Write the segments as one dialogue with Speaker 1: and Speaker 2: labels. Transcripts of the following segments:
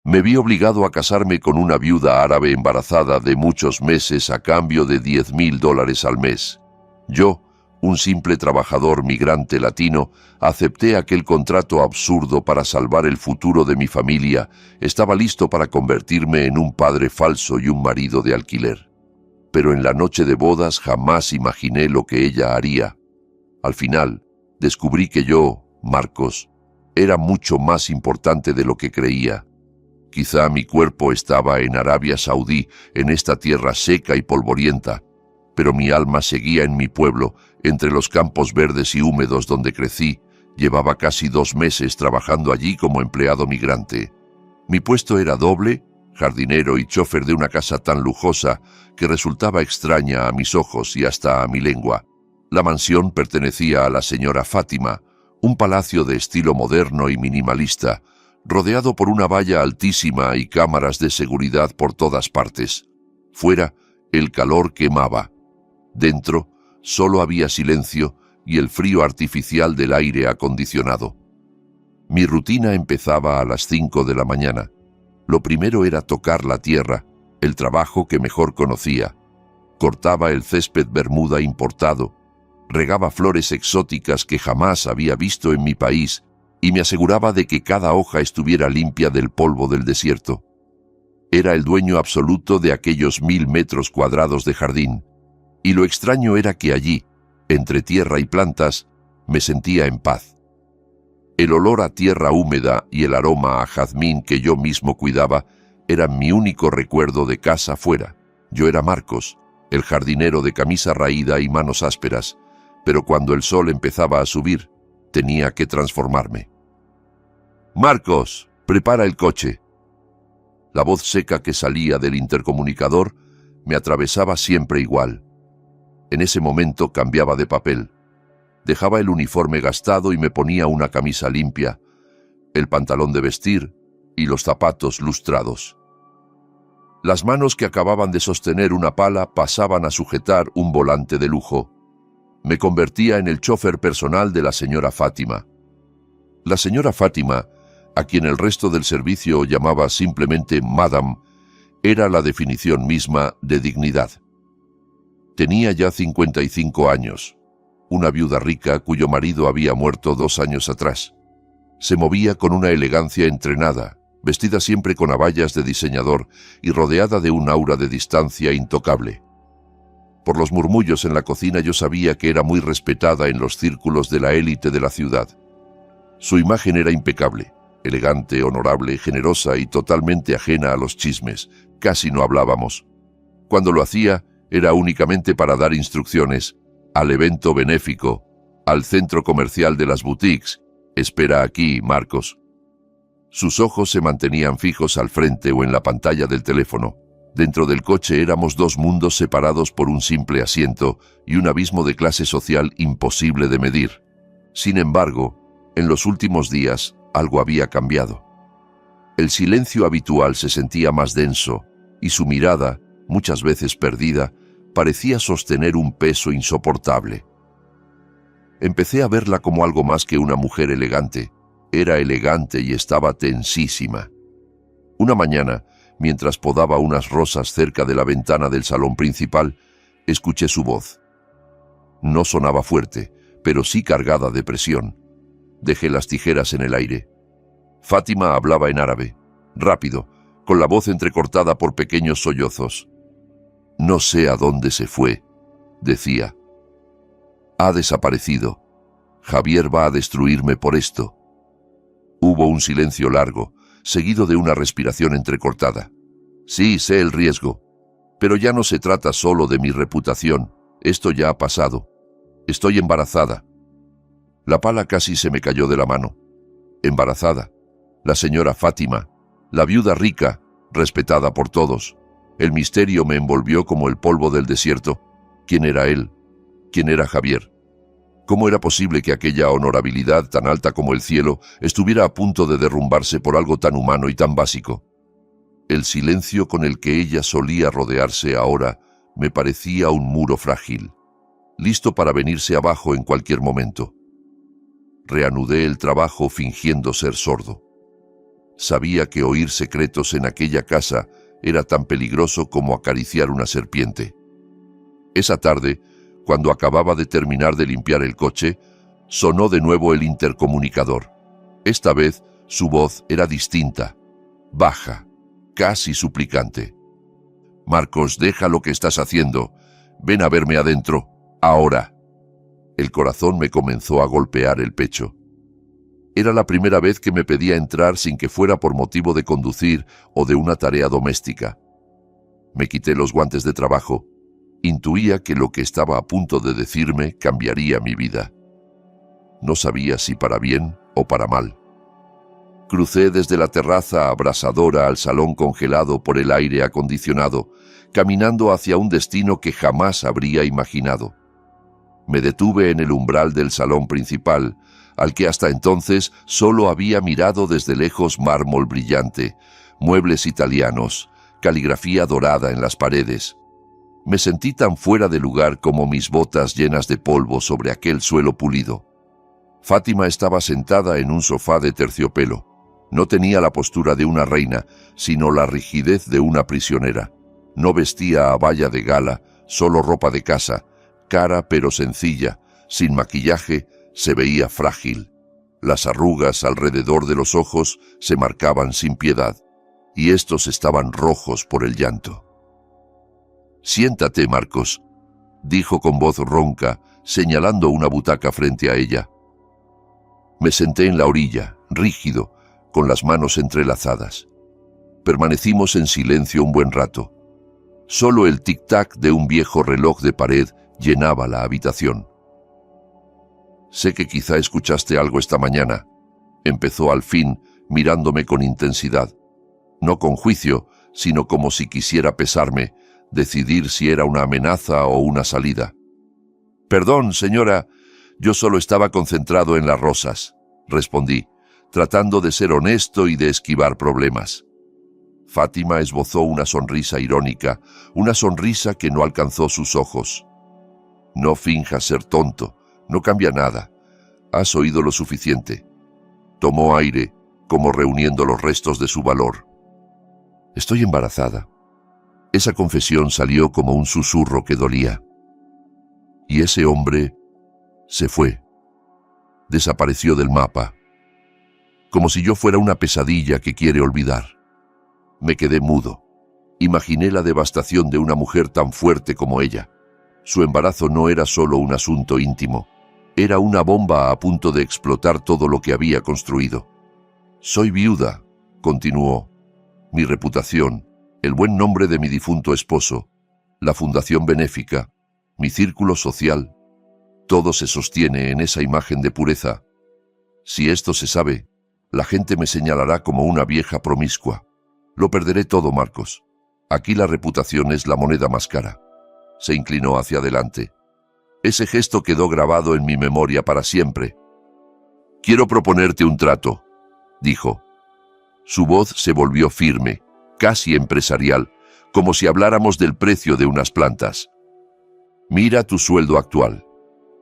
Speaker 1: Me vi obligado a casarme con una viuda árabe embarazada de muchos meses a cambio de $10,000 al mes. Yo, un simple trabajador migrante latino, acepté aquel contrato absurdo para salvar el futuro de mi familia. Estaba listo para convertirme en un padre falso y un marido de alquiler. Pero en la noche de bodas jamás imaginé lo que ella haría. Al final, descubrí que yo, Marcos, era mucho más importante de lo que creía. Quizá mi cuerpo estaba en Arabia Saudí, en esta tierra seca y polvorienta, pero mi alma seguía en mi pueblo, entre los campos verdes y húmedos donde crecí. Llevaba casi 2 meses trabajando allí como empleado migrante. Mi puesto era doble, jardinero y chofer de una casa tan lujosa que resultaba extraña a mis ojos y hasta a mi lengua. La mansión pertenecía a la señora Fátima, un palacio de estilo moderno y minimalista, rodeado por una valla altísima y cámaras de seguridad por todas partes. Fuera, el calor quemaba. Dentro, solo había silencio y el frío artificial del aire acondicionado. Mi rutina empezaba a las 5 de la mañana. Lo primero era tocar la tierra, el trabajo que mejor conocía. Cortaba el césped bermuda importado, regaba flores exóticas que jamás había visto en mi país y me aseguraba de que cada hoja estuviera limpia del polvo del desierto. Era el dueño absoluto de aquellos 1,000 metros cuadrados de jardín, y lo extraño era que allí, entre tierra y plantas, me sentía en paz. El olor a tierra húmeda y el aroma a jazmín que yo mismo cuidaba eran mi único recuerdo de casa fuera. Yo era Marcos, el jardinero de camisa raída y manos ásperas, pero cuando el sol empezaba a subir, tenía que transformarme. «Marcos, prepara el coche». La voz seca que salía del intercomunicador me atravesaba siempre igual. En ese momento cambiaba de papel. Dejaba el uniforme gastado y me ponía una camisa limpia, el pantalón de vestir y los zapatos lustrados. Las manos que acababan de sostener una pala pasaban a sujetar un volante de lujo. Me convertía en el chofer personal de la señora Fátima. La señora Fátima, a quien el resto del servicio llamaba simplemente Madame, era la definición misma de dignidad. Tenía ya 55 años, una viuda rica cuyo marido había muerto 2 años atrás. Se movía con una elegancia entrenada, vestida siempre con abayas de diseñador y rodeada de un aura de distancia intocable. Por los murmullos en la cocina yo sabía que era muy respetada en los círculos de la élite de la ciudad. Su imagen era impecable, elegante, honorable, generosa y totalmente ajena a los chismes. Casi no hablábamos. Cuando lo hacía, era únicamente para dar instrucciones, al evento benéfico, al centro comercial de las boutiques. «Espera aquí, Marcos». Sus ojos se mantenían fijos al frente o en la pantalla del teléfono. Dentro del coche éramos 2 mundos separados por un simple asiento y un abismo de clase social imposible de medir. Sin embargo, en los últimos días, algo había cambiado. El silencio habitual se sentía más denso y su mirada, muchas veces perdida, parecía sostener un peso insoportable. Empecé a verla como algo más que una mujer elegante. Era elegante y estaba tensísima. Una mañana, mientras podaba unas rosas cerca de la ventana del salón principal, escuché su voz. No sonaba fuerte, pero sí cargada de presión. Dejé las tijeras en el aire. Fátima hablaba en árabe, rápido, con la voz entrecortada por pequeños sollozos. «No sé a dónde se fue», decía. «Ha desaparecido. Javier va a destruirme por esto». Hubo un silencio largo, seguido de una respiración entrecortada. «Sí, sé el riesgo, pero ya no se trata solo de mi reputación. Esto ya ha pasado. Estoy embarazada». La pala casi se me cayó de la mano. Embarazada. La señora Fátima, la viuda rica, respetada por todos. El misterio me envolvió como el polvo del desierto. ¿Quién era él? ¿Quién era Javier? ¿Cómo era posible que aquella honorabilidad tan alta como el cielo estuviera a punto de derrumbarse por algo tan humano y tan básico? El silencio con el que ella solía rodearse ahora me parecía un muro frágil, listo para venirse abajo en cualquier momento. Reanudé el trabajo fingiendo ser sordo. Sabía que oír secretos en aquella casa era tan peligroso como acariciar una serpiente. Esa tarde, cuando acababa de terminar de limpiar el coche, sonó de nuevo el intercomunicador. Esta vez su voz era distinta, baja, casi suplicante. «Marcos, deja lo que estás haciendo. Ven a verme adentro, ahora». El corazón me comenzó a golpear el pecho. Era la primera vez que me pedía entrar sin que fuera por motivo de conducir o de una tarea doméstica. Me quité los guantes de trabajo. Intuía que lo que estaba a punto de decirme cambiaría mi vida. No sabía si para bien o para mal. Crucé desde la terraza abrasadora al salón congelado por el aire acondicionado, caminando hacia un destino que jamás habría imaginado. Me detuve en el umbral del salón principal, al que hasta entonces solo había mirado desde lejos mármol brillante, muebles italianos, caligrafía dorada en las paredes. Me sentí tan fuera de lugar como mis botas llenas de polvo sobre aquel suelo pulido. Fátima estaba sentada en un sofá de terciopelo. No tenía la postura de una reina, sino la rigidez de una prisionera. No vestía abaya de gala, solo ropa de casa, cara pero sencilla, sin maquillaje, se veía frágil. Las arrugas alrededor de los ojos se marcaban sin piedad, y estos estaban rojos por el llanto. «Siéntate, Marcos», dijo con voz ronca, señalando una butaca frente a ella. Me senté en la orilla, rígido, con las manos entrelazadas. Permanecimos en silencio un buen rato. Solo el tic-tac de un viejo reloj de pared llenaba la habitación. «Sé que quizá escuchaste algo esta mañana», empezó al fin, mirándome con intensidad. No con juicio, sino como si quisiera pesarme, decidir si era una amenaza o una salida. «Perdón, señora, yo solo estaba concentrado en las rosas», respondí, tratando de ser honesto y de esquivar problemas. Fátima esbozó una sonrisa irónica, una sonrisa que no alcanzó sus ojos. «No finjas ser tonto, no cambia nada. Has oído lo suficiente». Tomó aire, como reuniendo los restos de su valor. «Estoy embarazada». Esa confesión salió como un susurro que dolía. Y ese hombre se fue. Desapareció del mapa. Como si yo fuera una pesadilla que quiere olvidar. Me quedé mudo. Imaginé la devastación de una mujer tan fuerte como ella. Su embarazo no era solo un asunto íntimo. Era una bomba a punto de explotar todo lo que había construido. «Soy viuda», continuó. «Mi reputación, el buen nombre de mi difunto esposo, la fundación benéfica, mi círculo social, todo se sostiene en esa imagen de pureza. Si esto se sabe, la gente me señalará como una vieja promiscua. Lo perderé todo, Marcos. Aquí la reputación es la moneda más cara». Se inclinó hacia adelante. Ese gesto quedó grabado en mi memoria para siempre. «Quiero proponerte un trato», dijo. Su voz se volvió firme, casi empresarial, como si habláramos del precio de unas plantas. «Mira tu sueldo actual.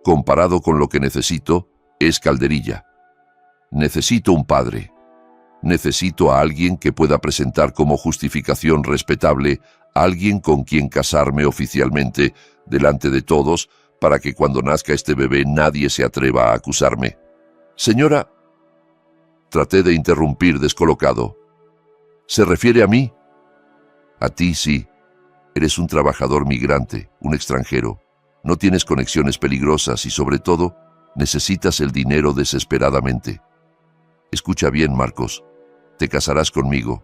Speaker 1: Comparado con lo que necesito, es calderilla. Necesito un padre. Necesito a alguien que pueda presentar como justificación respetable a alguien con quien casarme oficialmente delante de todos para que cuando nazca este bebé nadie se atreva a acusarme. Señora...» Traté de interrumpir descolocado. «¿Se refiere a mí?» «A ti sí. Eres un trabajador migrante, un extranjero. No tienes conexiones peligrosas y, sobre todo, necesitas el dinero desesperadamente. Escucha bien, Marcos. Te casarás conmigo.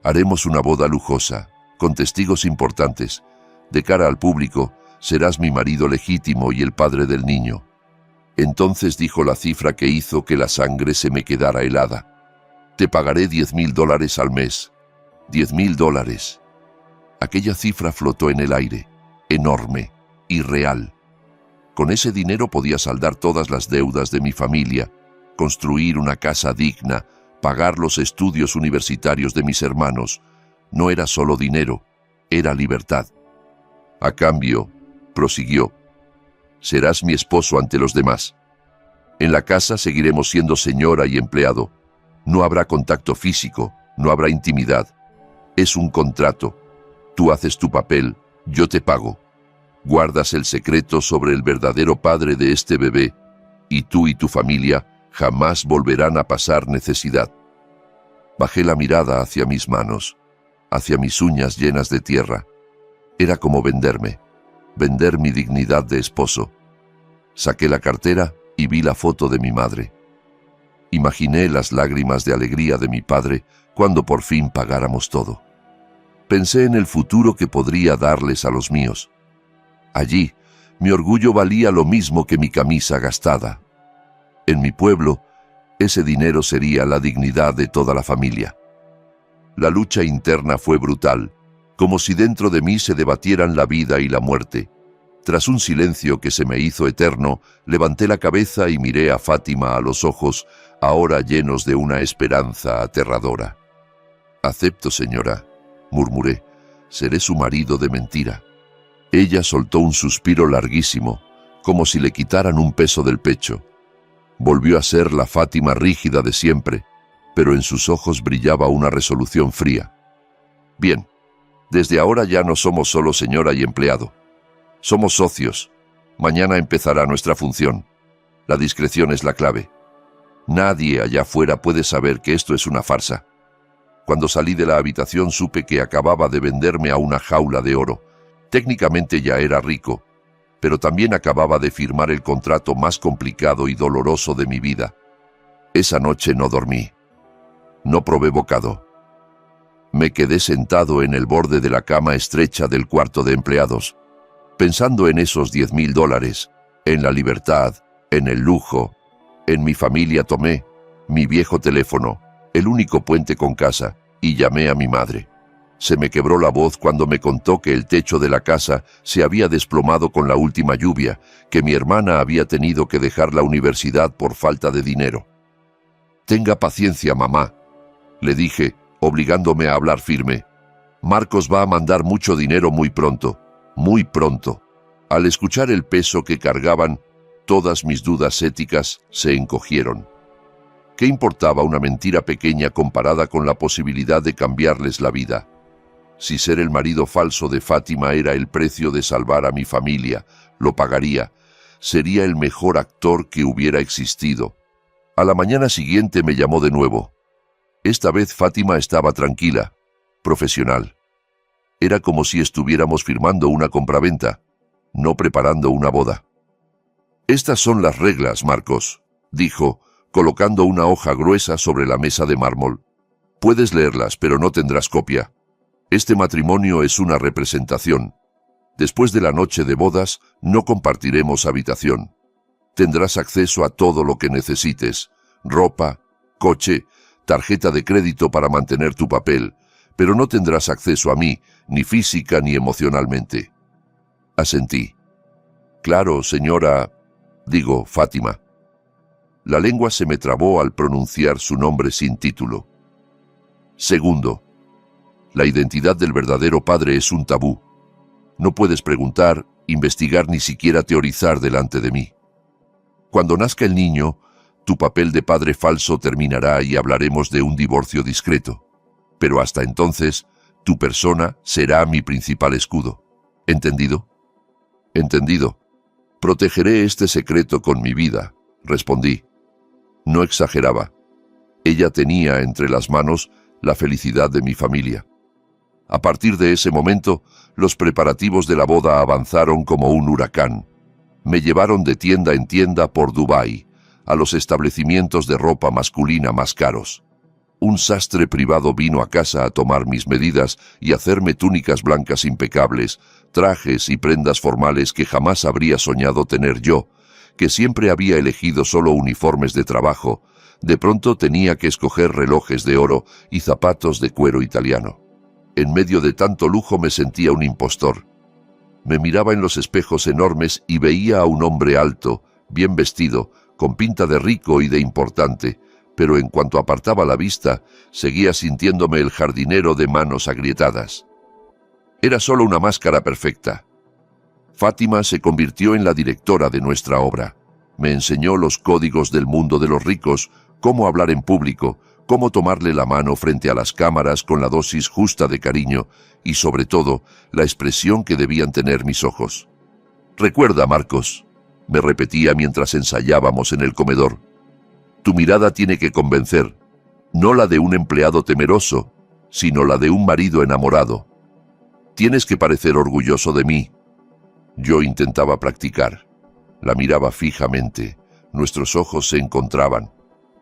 Speaker 1: Haremos una boda lujosa, con testigos importantes. De cara al público, serás mi marido legítimo y el padre del niño». Entonces dijo la cifra que hizo que la sangre se me quedara helada. «Te pagaré $10,000 al mes». $10,000. Aquella cifra flotó en el aire, enorme, irreal. Con ese dinero podía saldar todas las deudas de mi familia, construir una casa digna, pagar los estudios universitarios de mis hermanos. No era solo dinero, era libertad. «A cambio», prosiguió, «serás mi esposo ante los demás. En la casa seguiremos siendo señora y empleado. No habrá contacto físico, no habrá intimidad. Es un contrato. Tú haces tu papel, yo te pago. Guardas el secreto sobre el verdadero padre de este bebé, y tú y tu familia jamás volverán a pasar necesidad. Bajé la mirada hacia mis manos, hacia mis uñas llenas de tierra. Era como venderme, vender mi dignidad de esposo. Saqué la cartera y vi la foto de mi madre. Imaginé las lágrimas de alegría de mi padre cuando por fin pagáramos todo. Pensé en el futuro que podría darles a los míos. Allí, mi orgullo valía lo mismo que mi camisa gastada. En mi pueblo, ese dinero sería la dignidad de toda la familia. La lucha interna fue brutal, como si dentro de mí se debatieran la vida y la muerte. Tras un silencio que se me hizo eterno, levanté la cabeza y miré a Fátima a los ojos, ahora llenos de una esperanza aterradora. «Acepto, señora», murmuré, «seré su marido de mentira». Ella soltó un suspiro larguísimo, como si le quitaran un peso del pecho. Volvió a ser la Fátima rígida de siempre, pero en sus ojos brillaba una resolución fría. «Bien, desde ahora ya no somos solo señora y empleado. Somos socios. Mañana empezará nuestra función. La discreción es la clave. Nadie allá afuera puede saber que esto es una farsa». Cuando salí de la habitación supe que acababa de venderme a una jaula de oro. Técnicamente ya era rico, pero también acababa de firmar el contrato más complicado y doloroso de mi vida. Esa noche no dormí. No probé bocado. Me quedé sentado en el borde de la cama estrecha del cuarto de empleados, pensando en esos $10,000, en la libertad, en el lujo, en mi familia. Tomé mi viejo teléfono, el único puente con casa, y llamé a mi madre. Se me quebró la voz cuando me contó que el techo de la casa se había desplomado con la última lluvia, que mi hermana había tenido que dejar la universidad por falta de dinero. «Tenga paciencia, mamá», le dije, obligándome a hablar firme. «Marcos va a mandar mucho dinero muy pronto, muy pronto». Al escuchar el peso que cargaban, todas mis dudas éticas se encogieron. ¿Qué importaba una mentira pequeña comparada con la posibilidad de cambiarles la vida? Si ser el marido falso de Fátima era el precio de salvar a mi familia, lo pagaría. Sería el mejor actor que hubiera existido. A la mañana siguiente me llamó de nuevo. Esta vez Fátima estaba tranquila, profesional. Era como si estuviéramos firmando una compraventa, no preparando una boda. «Estas son las reglas, Marcos», dijo, colocando una hoja gruesa sobre la mesa de mármol. «Puedes leerlas, pero no tendrás copia. Este matrimonio es una representación. Después de la noche de bodas, no compartiremos habitación. Tendrás acceso a todo lo que necesites: ropa, coche, tarjeta de crédito para mantener tu papel, pero no tendrás acceso a mí, ni física ni emocionalmente». Asentí. «Claro, señora», digo, Fátima. La lengua se me trabó al pronunciar su nombre sin título. Segundo, la identidad del verdadero padre es un tabú. No puedes preguntar, investigar ni siquiera teorizar delante de mí. Cuando nazca el niño, tu papel de padre falso terminará y hablaremos de un divorcio discreto. Pero hasta entonces, tu persona será mi principal escudo. ¿Entendido? Entendido. Protegeré este secreto con mi vida, respondí. No exageraba. Ella tenía entre las manos la felicidad de mi familia. A partir de ese momento, los preparativos de la boda avanzaron como un huracán. Me llevaron de tienda en tienda por Dubái, a los establecimientos de ropa masculina más caros. Un sastre privado vino a casa a tomar mis medidas y hacerme túnicas blancas impecables, trajes y prendas formales que jamás habría soñado tener yo, que siempre había elegido solo uniformes de trabajo. De pronto tenía que escoger relojes de oro y zapatos de cuero italiano. En medio de tanto lujo me sentía un impostor. Me miraba en los espejos enormes y veía a un hombre alto, bien vestido, con pinta de rico y de importante, pero en cuanto apartaba la vista, seguía sintiéndome el jardinero de manos agrietadas. Era solo una máscara perfecta. Fátima se convirtió en la directora de nuestra obra. Me enseñó los códigos del mundo de los ricos, cómo hablar en público, cómo tomarle la mano frente a las cámaras con la dosis justa de cariño y, sobre todo, la expresión que debían tener mis ojos. «Recuerda, Marcos», me repetía mientras ensayábamos en el comedor, «tu mirada tiene que convencer, no la de un empleado temeroso, sino la de un marido enamorado. Tienes que parecer orgulloso de mí». Yo intentaba practicar. La miraba fijamente. Nuestros ojos se encontraban.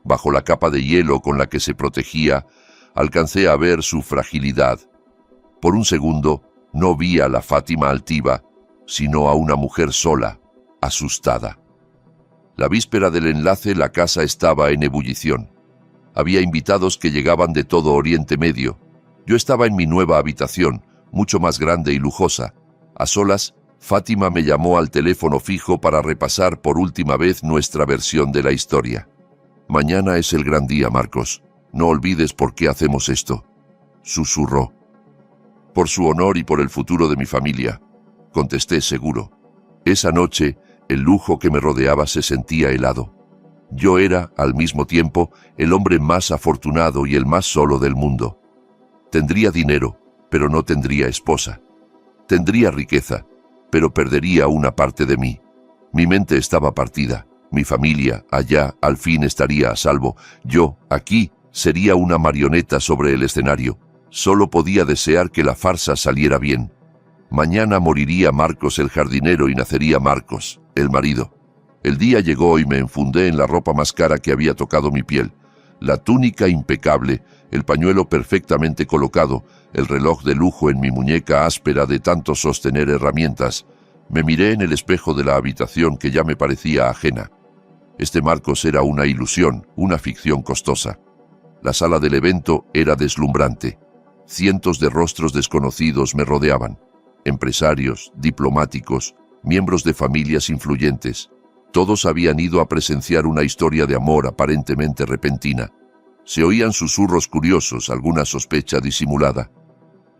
Speaker 1: Bajo la capa de hielo con la que se protegía, alcancé a ver su fragilidad. Por un segundo, no vi a la Fátima altiva, sino a una mujer sola, asustada. La víspera del enlace la casa estaba en ebullición. Había invitados que llegaban de todo Oriente Medio. Yo estaba en mi nueva habitación, mucho más grande y lujosa. A solas, Fátima me llamó al teléfono fijo para repasar por última vez nuestra versión de la historia. «Mañana es el gran día, Marcos. No olvides por qué hacemos esto», susurró. «Por su honor y por el futuro de mi familia», contesté seguro. Esa noche, el lujo que me rodeaba se sentía helado. Yo era, al mismo tiempo, el hombre más afortunado y el más solo del mundo. Tendría dinero, pero no tendría esposa. Tendría riqueza, pero perdería una parte de mí. Mi mente estaba partida. Mi familia, allá, al fin estaría a salvo. Yo, aquí, sería una marioneta sobre el escenario. Solo podía desear que la farsa saliera bien. Mañana moriría Marcos el jardinero y nacería Marcos, el marido. El día llegó y me enfundé en la ropa más cara que había tocado mi piel. La túnica impecable, el pañuelo perfectamente colocado, el reloj de lujo en mi muñeca áspera de tanto sostener herramientas. Me miré en el espejo de la habitación que ya me parecía ajena. Este Marcos era una ilusión, una ficción costosa. La sala del evento era deslumbrante. Cientos de rostros desconocidos me rodeaban. Empresarios, diplomáticos, miembros de familias influyentes. Todos habían ido a presenciar una historia de amor aparentemente repentina. Se oían susurros curiosos, alguna sospecha disimulada.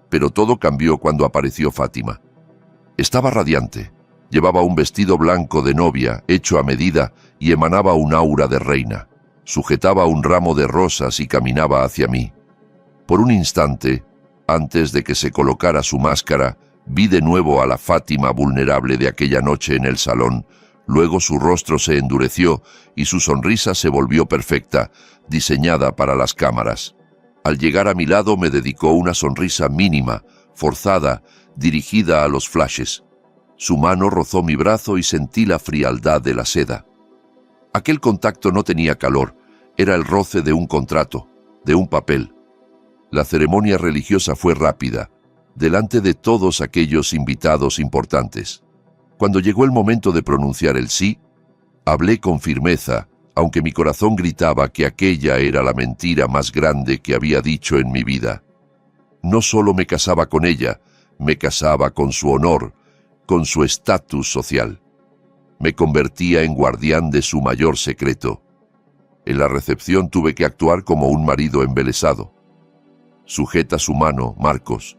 Speaker 1: Pero todo cambió cuando apareció Fátima. Estaba radiante. Llevaba un vestido blanco de novia, hecho a medida, y emanaba un aura de reina. Sujetaba un ramo de rosas y caminaba hacia mí. Por un instante, antes de que se colocara su máscara, vi de nuevo a la Fátima vulnerable de aquella noche en el salón. Luego su rostro se endureció y su sonrisa se volvió perfecta, diseñada para las cámaras. Al llegar a mi lado me dedicó una sonrisa mínima, forzada, dirigida a los flashes. Su mano rozó mi brazo y sentí la frialdad de la seda. Aquel contacto no tenía calor, era el roce de un contrato, de un papel. La ceremonia religiosa fue rápida, delante de todos aquellos invitados importantes. Cuando llegó el momento de pronunciar el sí, hablé con firmeza, aunque mi corazón gritaba que aquella era la mentira más grande que había dicho en mi vida. No solo me casaba con ella, me casaba con su honor, con su estatus social. Me convertía en guardián de su mayor secreto. En la recepción tuve que actuar como un marido embelesado. «Sujeta su mano, Marcos,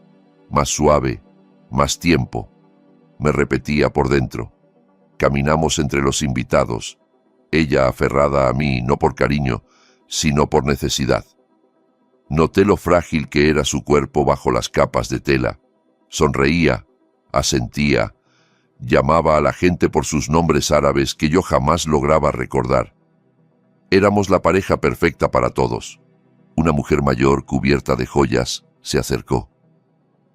Speaker 1: más suave, más tiempo», me repetía por dentro. Caminamos entre los invitados, ella aferrada a mí no por cariño, sino por necesidad. Noté lo frágil que era su cuerpo bajo las capas de tela. Sonreía, asentía, llamaba a la gente por sus nombres árabes que yo jamás lograba recordar. Éramos la pareja perfecta para todos. Una mujer mayor, cubierta de joyas, se acercó.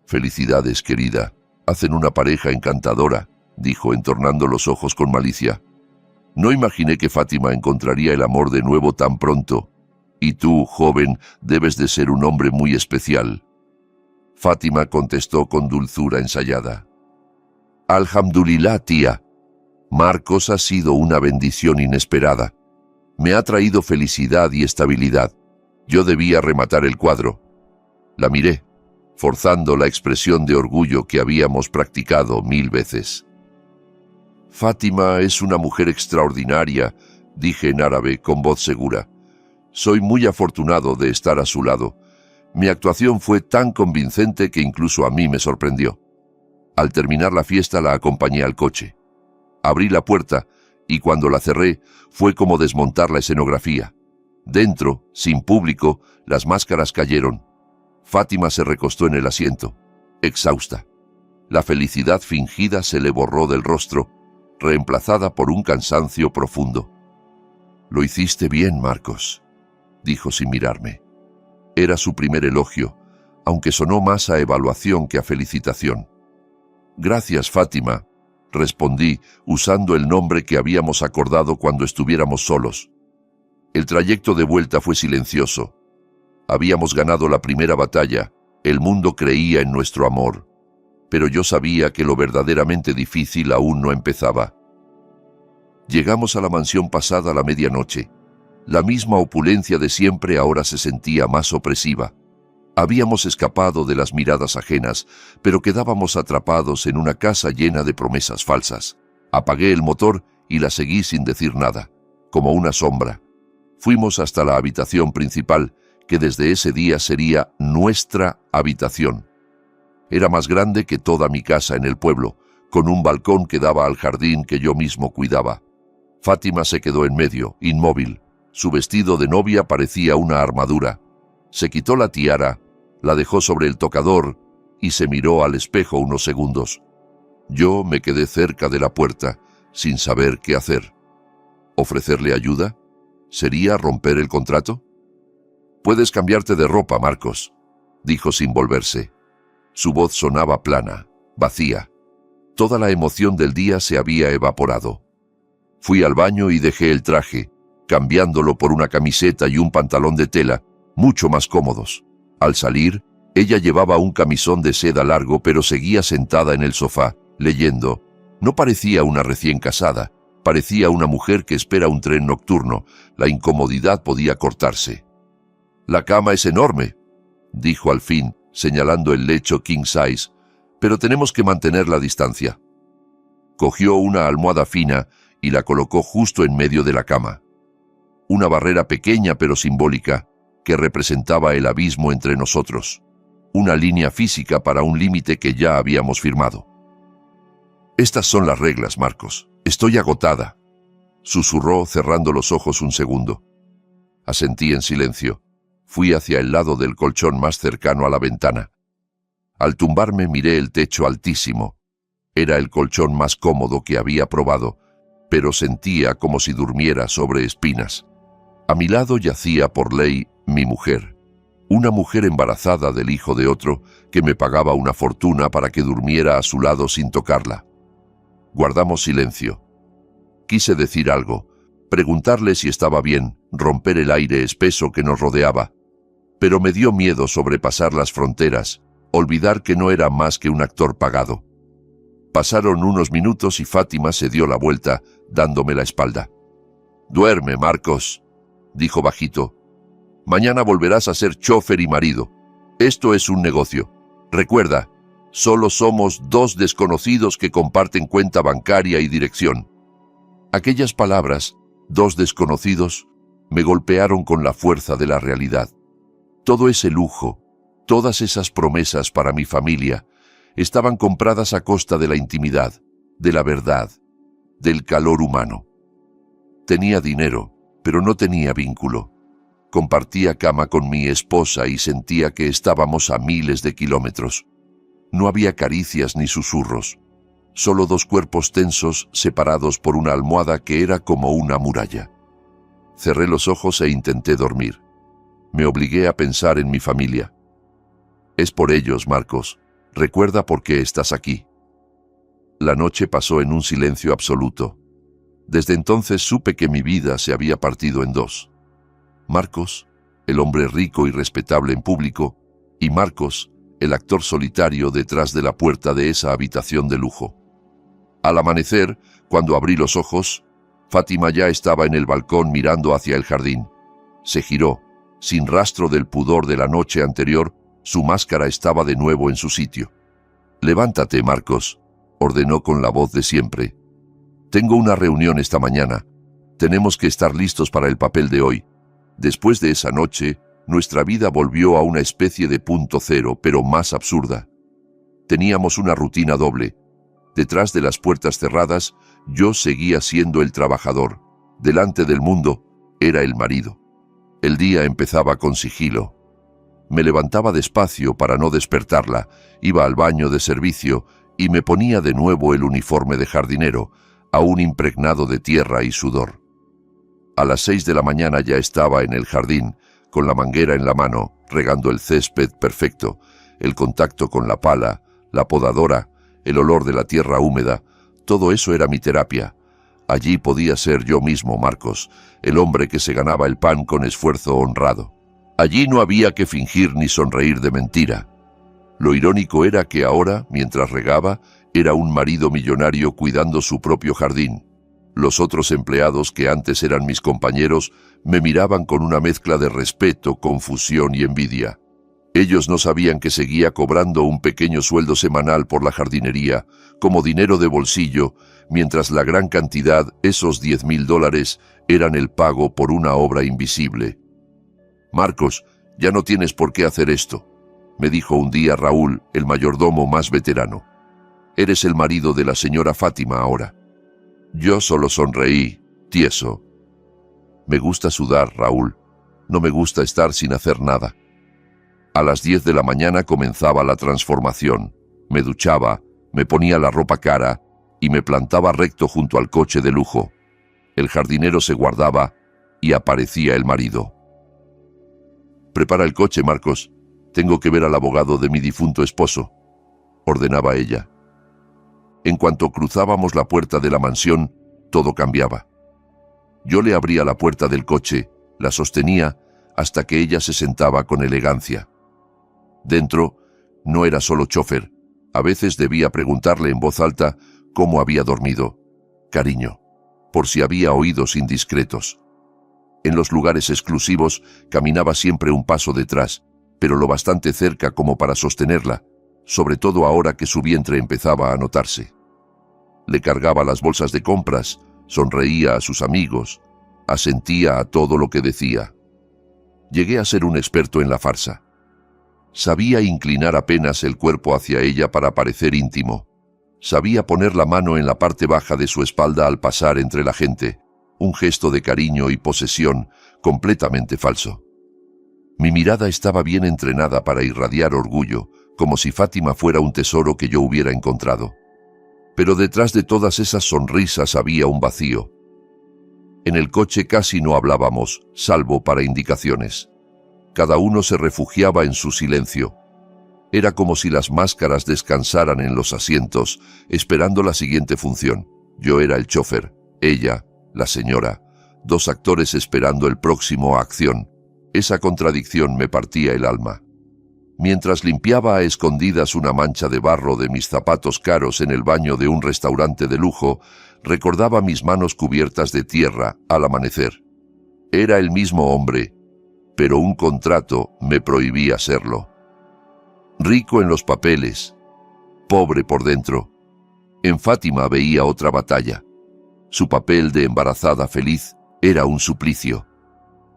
Speaker 1: «Felicidades, querida. Hacen una pareja encantadora», dijo, entornando los ojos con malicia. No imaginé que Fátima encontraría el amor de nuevo tan pronto. «Y tú, joven, debes de ser un hombre muy especial». Fátima contestó con dulzura ensayada. «Alhamdulillah, tía. Marcos ha sido una bendición inesperada. Me ha traído felicidad y estabilidad. Yo debía rematar el cuadro». La miré, forzando la expresión de orgullo que habíamos practicado 1000 veces. «Fátima es una mujer extraordinaria», dije en árabe con voz segura. «Soy muy afortunado de estar a su lado. Mi actuación fue tan convincente que incluso a mí me sorprendió». Al terminar la fiesta la acompañé al coche. Abrí la puerta y cuando la cerré fue como desmontar la escenografía. Dentro, sin público, las máscaras cayeron. Fátima se recostó en el asiento, exhausta. La felicidad fingida se le borró del rostro, reemplazada por un cansancio profundo. «Lo hiciste bien, Marcos», dijo sin mirarme. Era su primer elogio, aunque sonó más a evaluación que a felicitación. «Gracias, Fátima», respondí, usando el nombre que habíamos acordado cuando estuviéramos solos. El trayecto de vuelta fue silencioso. Habíamos ganado la primera batalla, el mundo creía en nuestro amor, pero yo sabía que lo verdaderamente difícil aún no empezaba. Llegamos a la mansión pasada la medianoche. La misma opulencia de siempre ahora se sentía más opresiva. Habíamos escapado de las miradas ajenas, pero quedábamos atrapados en una casa llena de promesas falsas. Apagué el motor y la seguí sin decir nada, como una sombra. Fuimos hasta la habitación principal, que desde ese día sería nuestra habitación. Era más grande que toda mi casa en el pueblo, con un balcón que daba al jardín que yo mismo cuidaba. Fátima se quedó en medio, inmóvil. Su vestido de novia parecía una armadura. Se quitó la tiara, la dejó sobre el tocador y se miró al espejo unos segundos. Yo me quedé cerca de la puerta, sin saber qué hacer. ¿Ofrecerle ayuda? ¿Sería romper el contrato? «Puedes cambiarte de ropa, Marcos», dijo sin volverse. Su voz sonaba plana, vacía. Toda la emoción del día se había evaporado. Fui al baño y dejé el traje, cambiándolo por una camiseta y un pantalón de tela, mucho más cómodos. Al salir, ella llevaba un camisón de seda largo, pero seguía sentada en el sofá, leyendo. No parecía una recién casada, parecía una mujer que espera un tren nocturno. La incomodidad podía cortarse. «La cama es enorme», dijo al fin, señalando el lecho king size, «pero tenemos que mantener la distancia». Cogió una almohada fina y la colocó justo en medio de la cama. Una barrera pequeña pero simbólica, que representaba el abismo entre nosotros. Una línea física para un límite que ya habíamos firmado. «Estas son las reglas, Marcos. Estoy agotada», susurró cerrando los ojos un segundo. Asentí en silencio. Fui hacia el lado del colchón más cercano a la ventana. Al tumbarme miré el techo altísimo. Era el colchón más cómodo que había probado, pero sentía como si durmiera sobre espinas. A mi lado yacía por ley mi mujer, una mujer embarazada del hijo de otro que me pagaba una fortuna para que durmiera a su lado sin tocarla. Guardamos silencio. Quise decir algo, preguntarle si estaba bien, romper el aire espeso que nos rodeaba, pero me dio miedo sobrepasar las fronteras, olvidar que no era más que un actor pagado. Pasaron unos minutos y Fátima se dio la vuelta, dándome la espalda. «Duerme, Marcos», dijo bajito. «Mañana volverás a ser chofer y marido. Esto es un negocio. Recuerda, solo somos dos desconocidos que comparten cuenta bancaria y dirección». Aquellas palabras, dos desconocidos, me golpearon con la fuerza de la realidad. Todo ese lujo, todas esas promesas para mi familia, estaban compradas a costa de la intimidad, de la verdad, del calor humano. Tenía dinero, pero no tenía vínculo. Compartía cama con mi esposa y sentía que estábamos a miles de kilómetros. No había caricias ni susurros, solo dos cuerpos tensos separados por una almohada que era como una muralla. Cerré los ojos e intenté dormir. Me obligué a pensar en mi familia. «Es por ellos, Marcos. Recuerda por qué estás aquí». La noche pasó en un silencio absoluto. Desde entonces supe que mi vida se había partido en dos. Marcos, el hombre rico y respetable en público, y Marcos, el actor solitario detrás de la puerta de esa habitación de lujo. Al amanecer, cuando abrí los ojos, Fátima ya estaba en el balcón mirando hacia el jardín. Se giró. Sin rastro del pudor de la noche anterior, su máscara estaba de nuevo en su sitio. «Levántate, Marcos», ordenó con la voz de siempre. «Tengo una reunión esta mañana. Tenemos que estar listos para el papel de hoy». Después de esa noche, nuestra vida volvió a una especie de punto cero, pero más absurda. Teníamos una rutina doble. Detrás de las puertas cerradas, yo seguía siendo el trabajador. Delante del mundo, era el marido. El día empezaba con sigilo. Me levantaba despacio para no despertarla, iba al baño de servicio y me ponía de nuevo el uniforme de jardinero, aún impregnado de tierra y sudor. A las 6 de la mañana ya estaba en el jardín, con la manguera en la mano, regando el césped perfecto, el contacto con la pala, la podadora, el olor de la tierra húmeda. Todo eso era mi terapia. Allí podía ser yo mismo, Marcos, el hombre que se ganaba el pan con esfuerzo honrado. Allí no había que fingir ni sonreír de mentira. Lo irónico era que ahora, mientras regaba, era un marido millonario cuidando su propio jardín. Los otros empleados, que antes eran mis compañeros, me miraban con una mezcla de respeto, confusión y envidia. Ellos no sabían que seguía cobrando un pequeño sueldo semanal por la jardinería, como dinero de bolsillo, mientras la gran cantidad, esos $10,000, eran el pago por una obra invisible. «Marcos, ya no tienes por qué hacer esto», me dijo un día Raúl, el mayordomo más veterano. «Eres el marido de la señora Fátima ahora». Yo solo sonreí, tieso. Me gusta sudar, Raúl. No me gusta estar sin hacer nada. A las 10 de la mañana comenzaba la transformación. Me duchaba, me ponía la ropa cara y me plantaba recto junto al coche de lujo. El jardinero se guardaba y aparecía el marido. «Prepara el coche, Marcos. Tengo que ver al abogado de mi difunto esposo», ordenaba ella. En cuanto cruzábamos la puerta de la mansión, todo cambiaba. Yo le abría la puerta del coche, la sostenía, hasta que ella se sentaba con elegancia. Dentro, no era solo chofer. A veces debía preguntarle en voz alta cómo había dormido. Cariño, por si había oídos indiscretos. En los lugares exclusivos caminaba siempre un paso detrás, pero lo bastante cerca como para sostenerla, sobre todo ahora que su vientre empezaba a notarse. Le cargaba las bolsas de compras, sonreía a sus amigos, asentía a todo lo que decía. Llegué a ser un experto en la farsa. Sabía inclinar apenas el cuerpo hacia ella para parecer íntimo. Sabía poner la mano en la parte baja de su espalda al pasar entre la gente, un gesto de cariño y posesión completamente falso. Mi mirada estaba bien entrenada para irradiar orgullo, como si Fátima fuera un tesoro que yo hubiera encontrado. Pero detrás de todas esas sonrisas había un vacío. En el coche casi no hablábamos, salvo para indicaciones. Cada uno se refugiaba en su silencio. Era como si las máscaras descansaran en los asientos, esperando la siguiente función. Yo era el chofer, ella, la señora, dos actores esperando el próximo acción. Esa contradicción me partía el alma. Mientras limpiaba a escondidas una mancha de barro de mis zapatos caros en el baño de un restaurante de lujo, recordaba mis manos cubiertas de tierra al amanecer. Era el mismo hombre, pero un contrato me prohibía serlo. Rico en los papeles, pobre por dentro. En Fátima veía otra batalla. Su papel de embarazada feliz era un suplicio.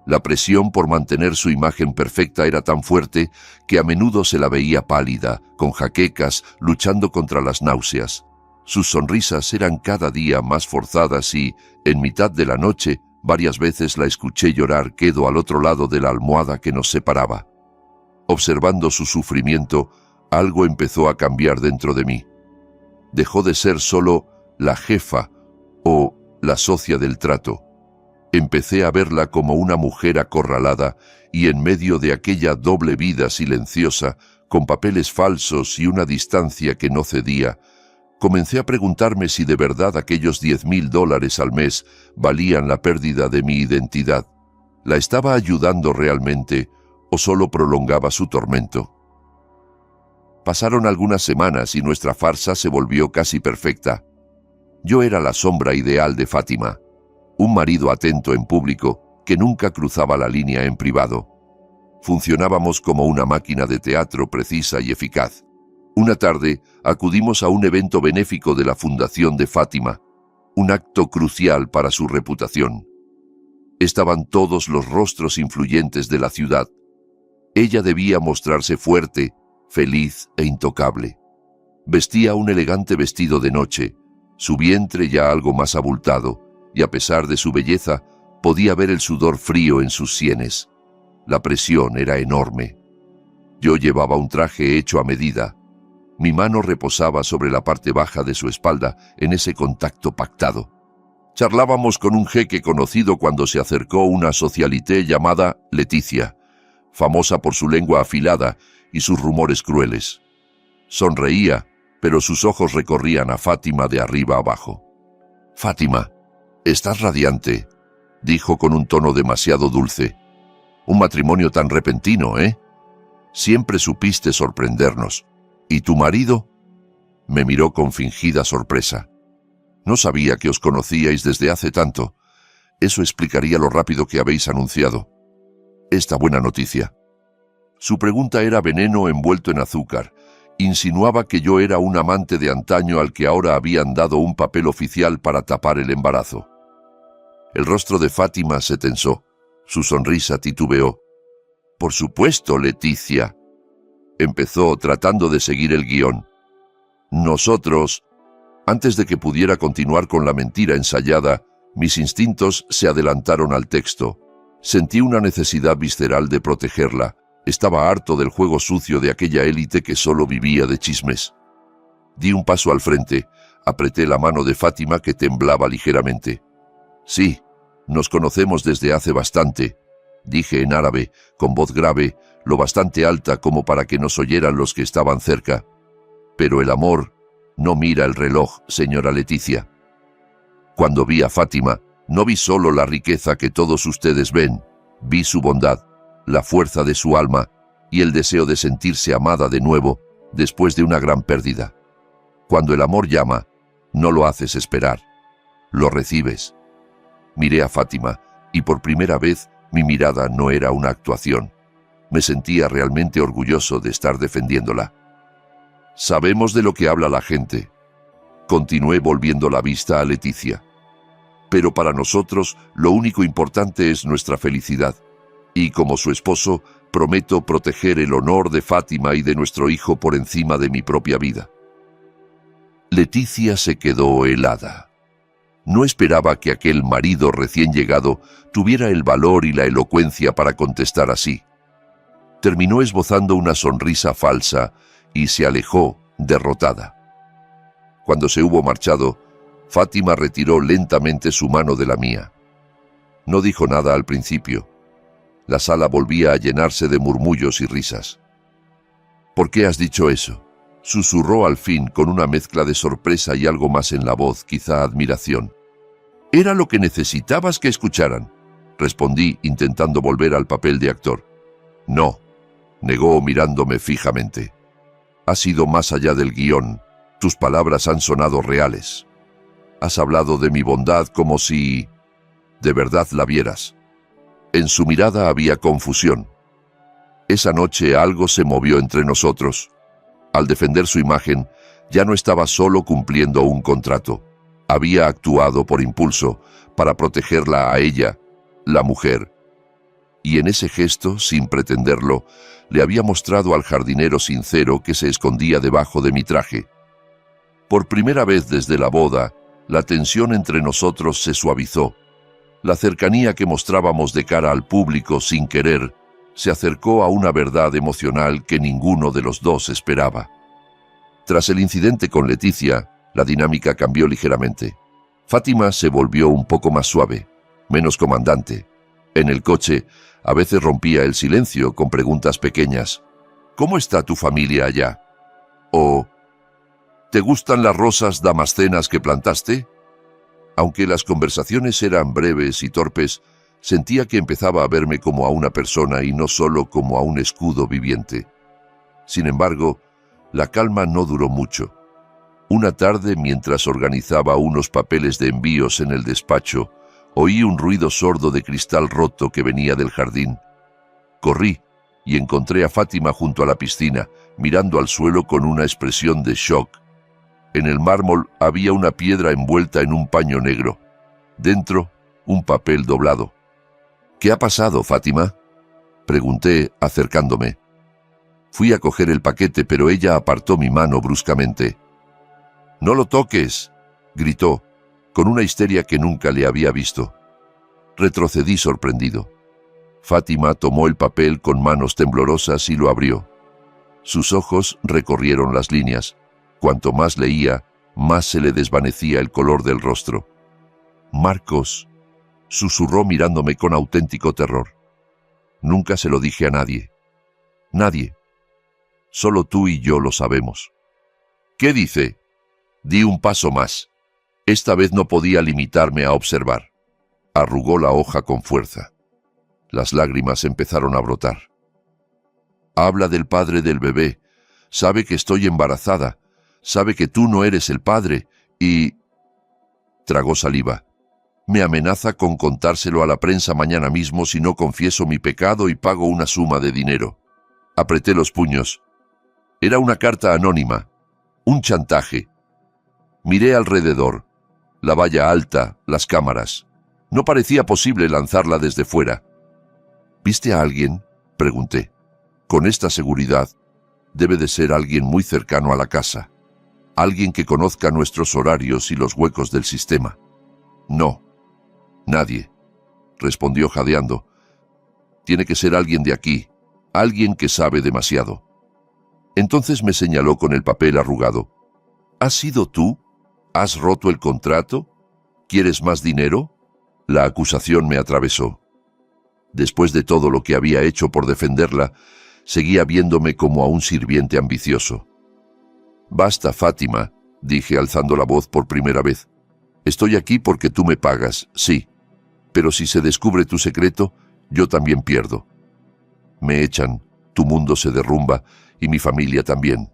Speaker 1: La presión por mantener su imagen perfecta era tan fuerte que a menudo se la veía pálida, con jaquecas, luchando contra las náuseas. Sus sonrisas eran cada día más forzadas y, en mitad de la noche, varias veces la escuché llorar quedo al otro lado de la almohada que nos separaba. Observando su sufrimiento, algo empezó a cambiar dentro de mí. Dejó de ser solo la jefa o la socia del trato. Empecé a verla como una mujer acorralada y en medio de aquella doble vida silenciosa, con papeles falsos y una distancia que no cedía, comencé a preguntarme si de verdad aquellos $10,000 al mes valían la pérdida de mi identidad. ¿La estaba ayudando realmente o solo prolongaba su tormento? Pasaron algunas semanas y nuestra farsa se volvió casi perfecta. Yo era la sombra ideal de Fátima. Un marido atento en público que nunca cruzaba la línea en privado. Funcionábamos como una máquina de teatro precisa y eficaz. Una tarde acudimos a un evento benéfico de la Fundación de Fátima, un acto crucial para su reputación. Estaban todos los rostros influyentes de la ciudad. Ella debía mostrarse fuerte, feliz e intocable. Vestía un elegante vestido de noche, su vientre ya algo más abultado, y a pesar de su belleza, podía ver el sudor frío en sus sienes. La presión era enorme. Yo llevaba un traje hecho a medida. Mi mano reposaba sobre la parte baja de su espalda en ese contacto pactado. Charlábamos con un jeque conocido cuando se acercó una socialité llamada Leticia, famosa por su lengua afilada y sus rumores crueles. Sonreía, pero sus ojos recorrían a Fátima de arriba abajo. «Fátima, estás radiante», dijo con un tono demasiado dulce. «Un matrimonio tan repentino, ¿eh? Siempre supiste sorprendernos. ¿Y tu marido?» Me miró con fingida sorpresa. «No sabía que os conocíais desde hace tanto. Eso explicaría lo rápido que habéis anunciado esta buena noticia». Su pregunta era veneno envuelto en azúcar. Insinuaba que yo era un amante de antaño al que ahora habían dado un papel oficial para tapar el embarazo. El rostro de Fátima se tensó. Su sonrisa titubeó. «Por supuesto, Leticia», empezó tratando de seguir el guión. «Nosotros...». Antes de que pudiera continuar con la mentira ensayada, mis instintos se adelantaron al texto. Sentí una necesidad visceral de protegerla. Estaba harto del juego sucio de aquella élite que solo vivía de chismes. Di un paso al frente, apreté la mano de Fátima que temblaba ligeramente. «Sí, nos conocemos desde hace bastante», dije en árabe, con voz grave, lo bastante alta como para que nos oyeran los que estaban cerca. «Pero el amor no mira el reloj, señora Leticia». Cuando vi a Fátima, no vi solo la riqueza que todos ustedes ven, vi su bondad, la fuerza de su alma y el deseo de sentirse amada de nuevo después de una gran pérdida. Cuando el amor llama, no lo haces esperar, lo recibes. Miré a Fátima y por primera vez mi mirada no era una actuación. Me sentía realmente orgulloso de estar defendiéndola. «Sabemos de lo que habla la gente», continué volviendo la vista a Leticia. «Pero para nosotros lo único importante es nuestra felicidad. Y como su esposo, prometo proteger el honor de Fátima y de nuestro hijo por encima de mi propia vida». Leticia se quedó helada. No esperaba que aquel marido recién llegado tuviera el valor y la elocuencia para contestar así. Terminó esbozando una sonrisa falsa y se alejó, derrotada. Cuando se hubo marchado, Fátima retiró lentamente su mano de la mía. No dijo nada al principio. La sala volvía a llenarse de murmullos y risas. «¿Por qué has dicho eso?», susurró al fin con una mezcla de sorpresa y algo más en la voz, quizá admiración. «Era lo que necesitabas que escucharan», respondí intentando volver al papel de actor. «No», negó mirándome fijamente. «Has ido más allá del guión. Tus palabras han sonado reales. Has hablado de mi bondad como si de verdad la vieras». En su mirada había confusión. Esa noche algo se movió entre nosotros. Al defender su imagen, ya no estaba solo cumpliendo un contrato. Había actuado por impulso, para protegerla a ella, la mujer. Y en ese gesto, sin pretenderlo, le había mostrado al jardinero sincero que se escondía debajo de mi traje. Por primera vez desde la boda, la tensión entre nosotros se suavizó. La cercanía que mostrábamos de cara al público sin querer se acercó a una verdad emocional que ninguno de los dos esperaba. Tras el incidente con Leticia, la dinámica cambió ligeramente. Fátima se volvió un poco más suave, menos comandante. En el coche, a veces rompía el silencio con preguntas pequeñas. «¿Cómo está tu familia allá?», o «¿te gustan las rosas damascenas que plantaste?». Aunque las conversaciones eran breves y torpes, sentía que empezaba a verme como a una persona y no solo como a un escudo viviente. Sin embargo, la calma no duró mucho. Una tarde, mientras organizaba unos papeles de envíos en el despacho, oí un ruido sordo de cristal roto que venía del jardín. Corrí y encontré a Fátima junto a la piscina, mirando al suelo con una expresión de shock. En el mármol había una piedra envuelta en un paño negro. Dentro, un papel doblado. «¿Qué ha pasado, Fátima?», pregunté, acercándome. Fui a coger el paquete, pero ella apartó mi mano bruscamente. «¡No lo toques!», gritó, con una histeria que nunca le había visto. Retrocedí sorprendido. Fátima tomó el papel con manos temblorosas y lo abrió. Sus ojos recorrieron las líneas. Cuanto más leía, más se le desvanecía el color del rostro. «Marcos», susurró mirándome con auténtico terror. «Nunca se lo dije a nadie. Nadie. Solo tú y yo lo sabemos». «¿Qué dice?» Di un paso más. Esta vez no podía limitarme a observar. Arrugó la hoja con fuerza. Las lágrimas empezaron a brotar. «Habla del padre del bebé. Sabe que estoy embarazada. Sabe que tú no eres el padre y...» Tragó saliva. «Me amenaza con contárselo a la prensa mañana mismo si no confieso mi pecado y pago una suma de dinero». Apreté los puños. Era una carta anónima. Un chantaje. Miré alrededor. La valla alta, las cámaras. No parecía posible lanzarla desde fuera. «¿Viste a alguien?», pregunté. «Con esta seguridad, debe de ser alguien muy cercano a la casa. Alguien que conozca nuestros horarios y los huecos del sistema». «No, nadie», respondió jadeando. «Tiene que ser alguien de aquí, alguien que sabe demasiado». Entonces me señaló con el papel arrugado. «¿Has sido tú? ¿Has roto el contrato? ¿Quieres más dinero?». La acusación me atravesó. Después de todo lo que había hecho por defenderla, seguía viéndome como a un sirviente ambicioso. «Basta, Fátima», dije alzando la voz por primera vez. «Estoy aquí porque tú me pagas, sí. Pero si se descubre tu secreto, yo también pierdo. Me echan, tu mundo se derrumba y mi familia también.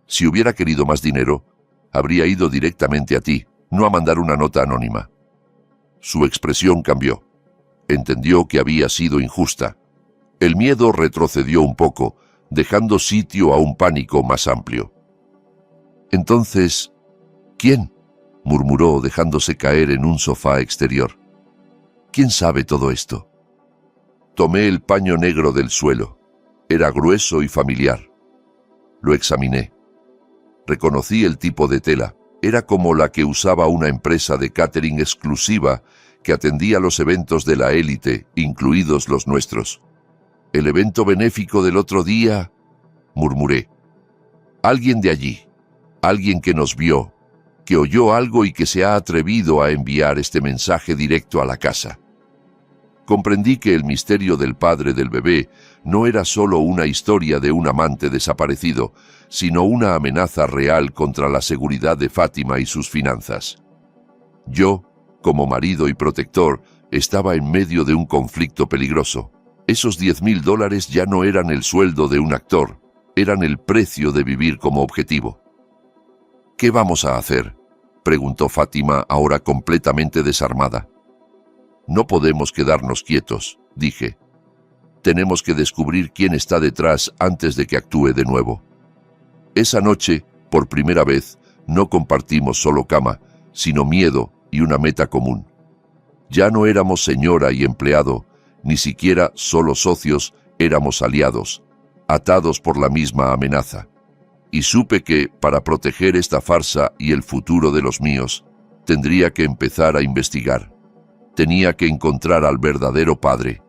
Speaker 1: Si hubiera querido más dinero, habría ido directamente a ti, no a mandar una nota anónima». Su expresión cambió. Entendió que había sido injusta. El miedo retrocedió un poco, dejando sitio a un pánico más amplio. «Entonces, ¿quién?», murmuró dejándose caer en un sofá exterior. «¿Quién sabe todo esto?». Tomé el paño negro del suelo. Era grueso y familiar. Lo examiné. Reconocí el tipo de tela. Era como la que usaba una empresa de catering exclusiva que atendía los eventos de la élite, incluidos los nuestros. «El evento benéfico del otro día», murmuré. «Alguien de allí, alguien que nos vio, que oyó algo y que se ha atrevido a enviar este mensaje directo a la casa». Comprendí que el misterio del padre del bebé no era solo una historia de un amante desaparecido, sino una amenaza real contra la seguridad de Fátima y sus finanzas. Yo, como marido y protector, estaba en medio de un conflicto peligroso. Esos $10,000 ya no eran el sueldo de un actor, eran el precio de vivir como objetivo. «¿Qué vamos a hacer?», preguntó Fátima, ahora completamente desarmada. «No podemos quedarnos quietos», dije. «Tenemos que descubrir quién está detrás antes de que actúe de nuevo». Esa noche, por primera vez, no compartimos solo cama, sino miedo y una meta común. Ya no éramos señora y empleado, ni siquiera solo socios, éramos aliados, atados por la misma amenaza. Y supe que, para proteger esta farsa y el futuro de los míos, tendría que empezar a investigar. Tenía que encontrar al verdadero padre,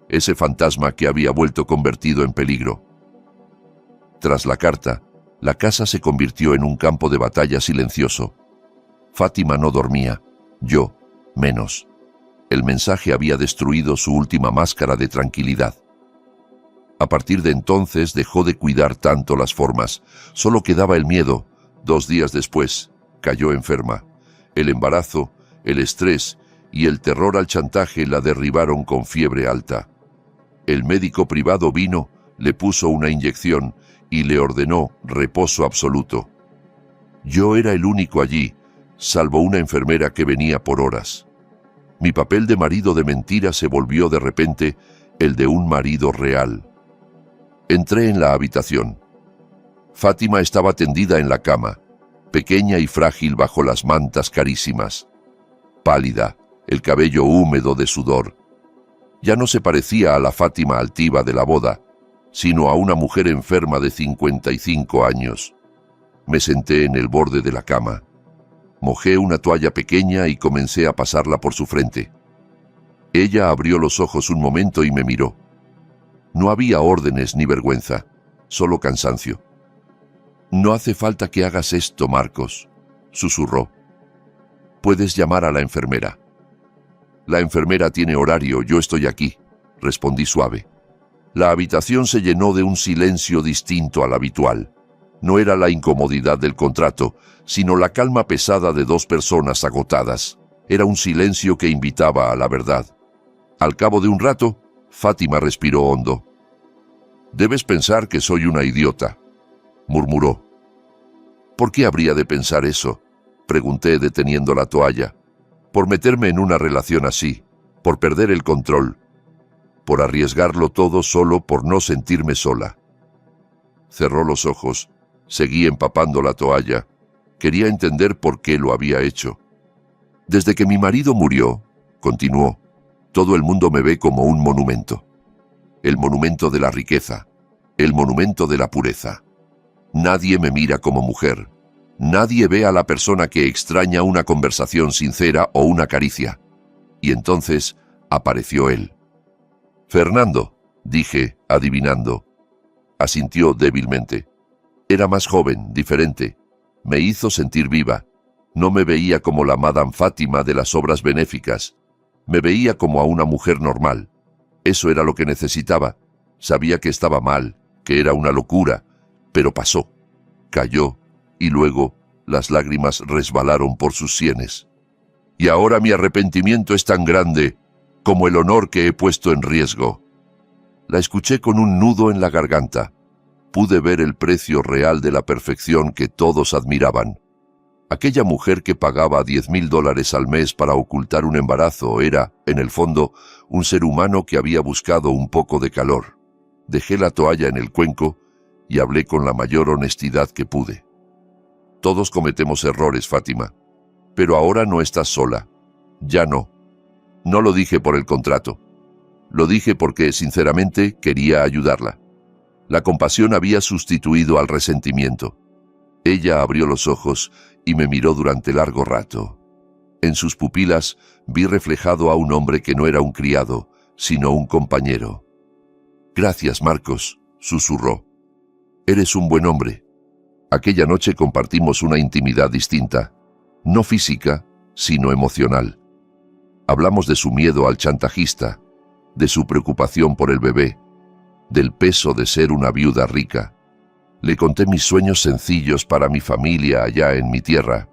Speaker 1: ese fantasma que había vuelto convertido en peligro. Tras la carta, la casa se convirtió en un campo de batalla silencioso. Fátima no dormía, yo menos. El mensaje había destruido su última máscara de tranquilidad. A partir de entonces dejó de cuidar tanto las formas, solo quedaba el miedo. 2 días después, cayó enferma. El embarazo, el estrés y el terror al chantaje la derribaron con fiebre alta. El médico privado vino, le puso una inyección y le ordenó reposo absoluto. Yo era el único allí, salvo una enfermera que venía por horas. Mi papel de marido de mentira se volvió de repente el de un marido real. Entré en la habitación. Fátima estaba tendida en la cama, pequeña y frágil bajo las mantas carísimas. Pálida, el cabello húmedo de sudor. Ya no se parecía a la Fátima altiva de la boda, sino a una mujer enferma de 55 años. Me senté en el borde de la cama. Mojé una toalla pequeña y comencé a pasarla por su frente. Ella abrió los ojos un momento y me miró. No había órdenes ni vergüenza, solo cansancio. «No hace falta que hagas esto, Marcos», susurró. «Puedes llamar a la enfermera». «La enfermera tiene horario, yo estoy aquí», respondí suave. La habitación se llenó de un silencio distinto al habitual. No era la incomodidad del contrato, sino la calma pesada de dos personas agotadas. Era un silencio que invitaba a la verdad. Al cabo de un rato, Fátima respiró hondo. «Debes pensar que soy una idiota», murmuró. «¿Por qué habría de pensar eso?», pregunté deteniendo la toalla. «Por meterme en una relación así, por perder el control, por arriesgarlo todo solo por no sentirme sola». Cerró los ojos, seguí empapando la toalla. Quería entender por qué lo había hecho. «Desde que mi marido murió», continuó, «todo el mundo me ve como un monumento. El monumento de la riqueza, el monumento de la pureza. Nadie me mira como mujer. Nadie ve a la persona que extraña una conversación sincera o una caricia». Y entonces apareció él. «Fernando», dije, adivinando. Asintió débilmente. Era más joven, diferente. Me hizo sentir viva. No me veía como la Madame Fátima de las obras benéficas. Me veía como a una mujer normal. Eso era lo que necesitaba. Sabía que estaba mal, que era una locura, pero pasó. Cayó, y luego las lágrimas resbalaron por sus sienes. Y ahora mi arrepentimiento es tan grande como el honor que he puesto en riesgo. La escuché con un nudo en la garganta. Pude ver el precio real de la perfección que todos admiraban. Aquella mujer que pagaba $10,000 al mes para ocultar un embarazo era, en el fondo, un ser humano que había buscado un poco de calor. Dejé la toalla en el cuenco y hablé con la mayor honestidad que pude. «Todos cometemos errores, Fátima. Pero ahora no estás sola. Ya no. No lo dije por el contrato. Lo dije porque, sinceramente, quería ayudarla. La compasión había sustituido al resentimiento». Ella abrió los ojos y me miró durante largo rato. En sus pupilas vi reflejado a un hombre que no era un criado, sino un compañero. «Gracias, Marcos», susurró. «Eres un buen hombre». Aquella noche compartimos una intimidad distinta, no física, sino emocional. Hablamos de su miedo al chantajista, de su preocupación por el bebé, del peso de ser una viuda rica. Le conté mis sueños sencillos para mi familia allá en mi tierra.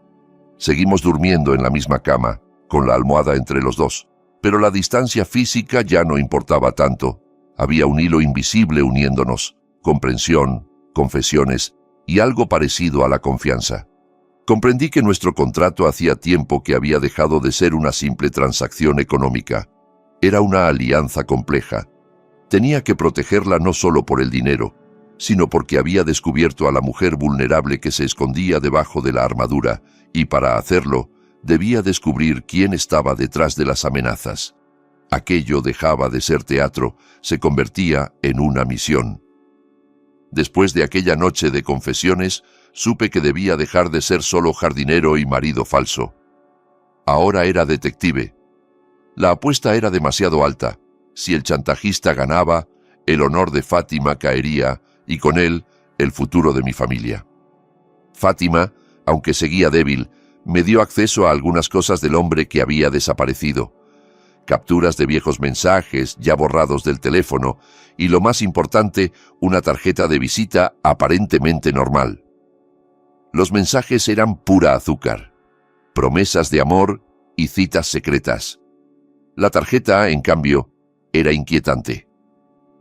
Speaker 1: Seguimos durmiendo en la misma cama, con la almohada entre los dos, pero la distancia física ya no importaba tanto. Había un hilo invisible uniéndonos, comprensión, confesiones y algo parecido a la confianza. Comprendí que nuestro contrato hacía tiempo que había dejado de ser una simple transacción económica. Era una alianza compleja. Tenía que protegerla no solo por el dinero, sino porque había descubierto a la mujer vulnerable que se escondía debajo de la armadura, y para hacerlo, debía descubrir quién estaba detrás de las amenazas. Aquello dejaba de ser teatro, se convertía en una misión. Después de aquella noche de confesiones, supe que debía dejar de ser solo jardinero y marido falso. Ahora era detective. La apuesta era demasiado alta. Si el chantajista ganaba, el honor de Fátima caería, y con él, el futuro de mi familia. Fátima, aunque seguía débil, me dio acceso a algunas cosas del hombre que había desaparecido. Capturas de viejos mensajes ya borrados del teléfono y, lo más importante, una tarjeta de visita aparentemente normal. Los mensajes eran pura azúcar, promesas de amor y citas secretas. La tarjeta, en cambio, era inquietante.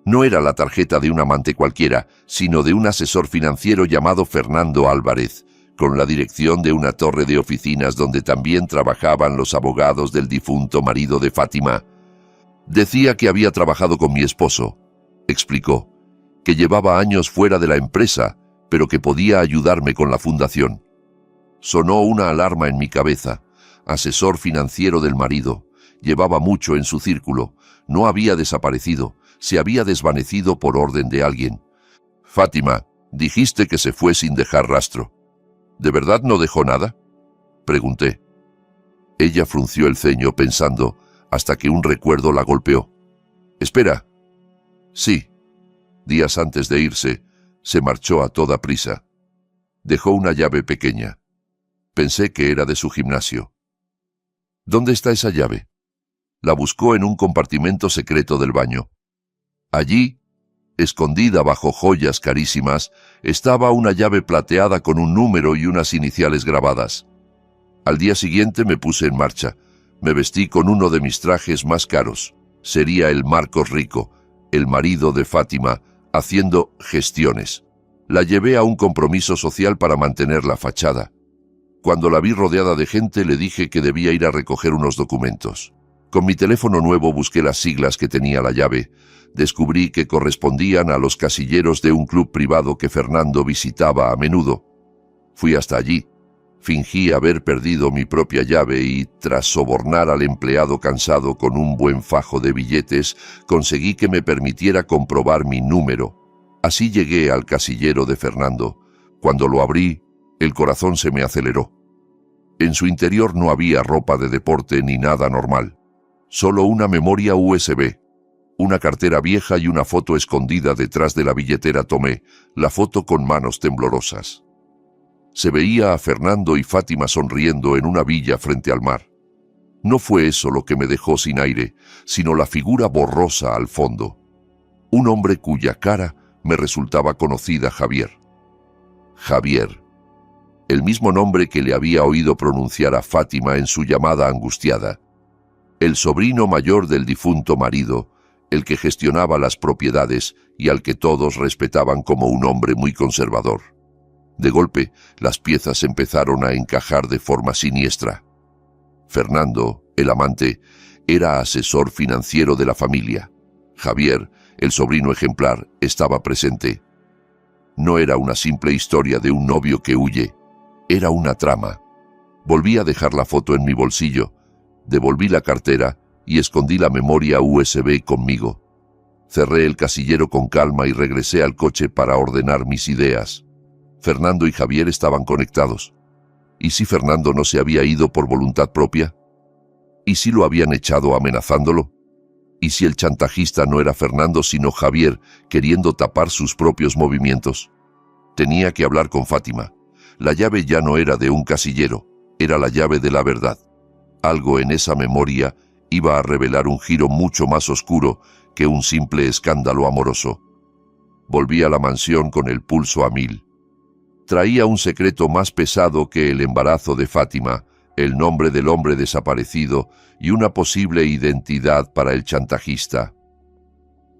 Speaker 1: No era la tarjeta de un amante cualquiera, sino de un asesor financiero llamado Fernando Álvarez, con la dirección de una torre de oficinas donde también trabajaban los abogados del difunto marido de Fátima. Decía que había trabajado con mi esposo, explicó, que llevaba años fuera de la empresa, pero que podía ayudarme con la fundación. Sonó una alarma en mi cabeza. Asesor financiero del marido. Llevaba mucho en su círculo. No había desaparecido. Se había desvanecido por orden de alguien. «Fátima, dijiste que se fue sin dejar rastro. ¿De verdad no dejó nada?», pregunté. Ella frunció el ceño pensando, hasta que un recuerdo la golpeó. «Espera». «Sí». Días antes de irse, se marchó a toda prisa. Dejó una llave pequeña. Pensé que era de su gimnasio. «¿Dónde está esa llave?» La buscó en un compartimento secreto del baño. Allí, escondida bajo joyas carísimas, estaba una llave plateada con un número y unas iniciales grabadas. Al día siguiente me puse en marcha. Me vestí con uno de mis trajes más caros. Sería el Marcos rico, el marido de Fátima, haciendo gestiones. La llevé a un compromiso social para mantener la fachada. Cuando la vi rodeada de gente, le dije que debía ir a recoger unos documentos. Con mi teléfono nuevo busqué las siglas que tenía la llave. Descubrí que correspondían a los casilleros de un club privado que Fernando visitaba a menudo. Fui hasta allí. Fingí haber perdido mi propia llave y, tras sobornar al empleado cansado con un buen fajo de billetes, conseguí que me permitiera comprobar mi número. Así llegué al casillero de Fernando. Cuando lo abrí, el corazón se me aceleró. En su interior no había ropa de deporte ni nada normal. Solo una memoria USB, una cartera vieja y una foto escondida detrás de la billetera. Tomé la foto con manos temblorosas. Se veía a Fernando y Fátima sonriendo en una villa frente al mar. No fue eso lo que me dejó sin aire, sino la figura borrosa al fondo. Un hombre cuya cara me resultaba conocida. Javier. Javier. El mismo nombre que le había oído pronunciar a Fátima en su llamada angustiada. El sobrino mayor del difunto marido, el que gestionaba las propiedades y al que todos respetaban como un hombre muy conservador. De golpe, las piezas empezaron a encajar de forma siniestra. Fernando, el amante, era asesor financiero de la familia. Javier, el sobrino ejemplar, estaba presente. No era una simple historia de un novio que huye, era una trama. Volví a dejar la foto en mi bolsillo, devolví la cartera y escondí la memoria USB conmigo. Cerré el casillero con calma y regresé al coche para ordenar mis ideas. Fernando y Javier estaban conectados. ¿Y si Fernando no se había ido por voluntad propia? ¿Y si lo habían echado amenazándolo? ¿Y si el chantajista no era Fernando sino Javier, queriendo tapar sus propios movimientos? Tenía que hablar con Fátima. La llave ya no era de un casillero, era la llave de la verdad. Algo en esa memoria iba a revelar un giro mucho más oscuro que un simple escándalo amoroso. Volví a la mansión con el pulso a 1000. Traía un secreto más pesado que el embarazo de Fátima, el nombre del hombre desaparecido y una posible identidad para el chantajista.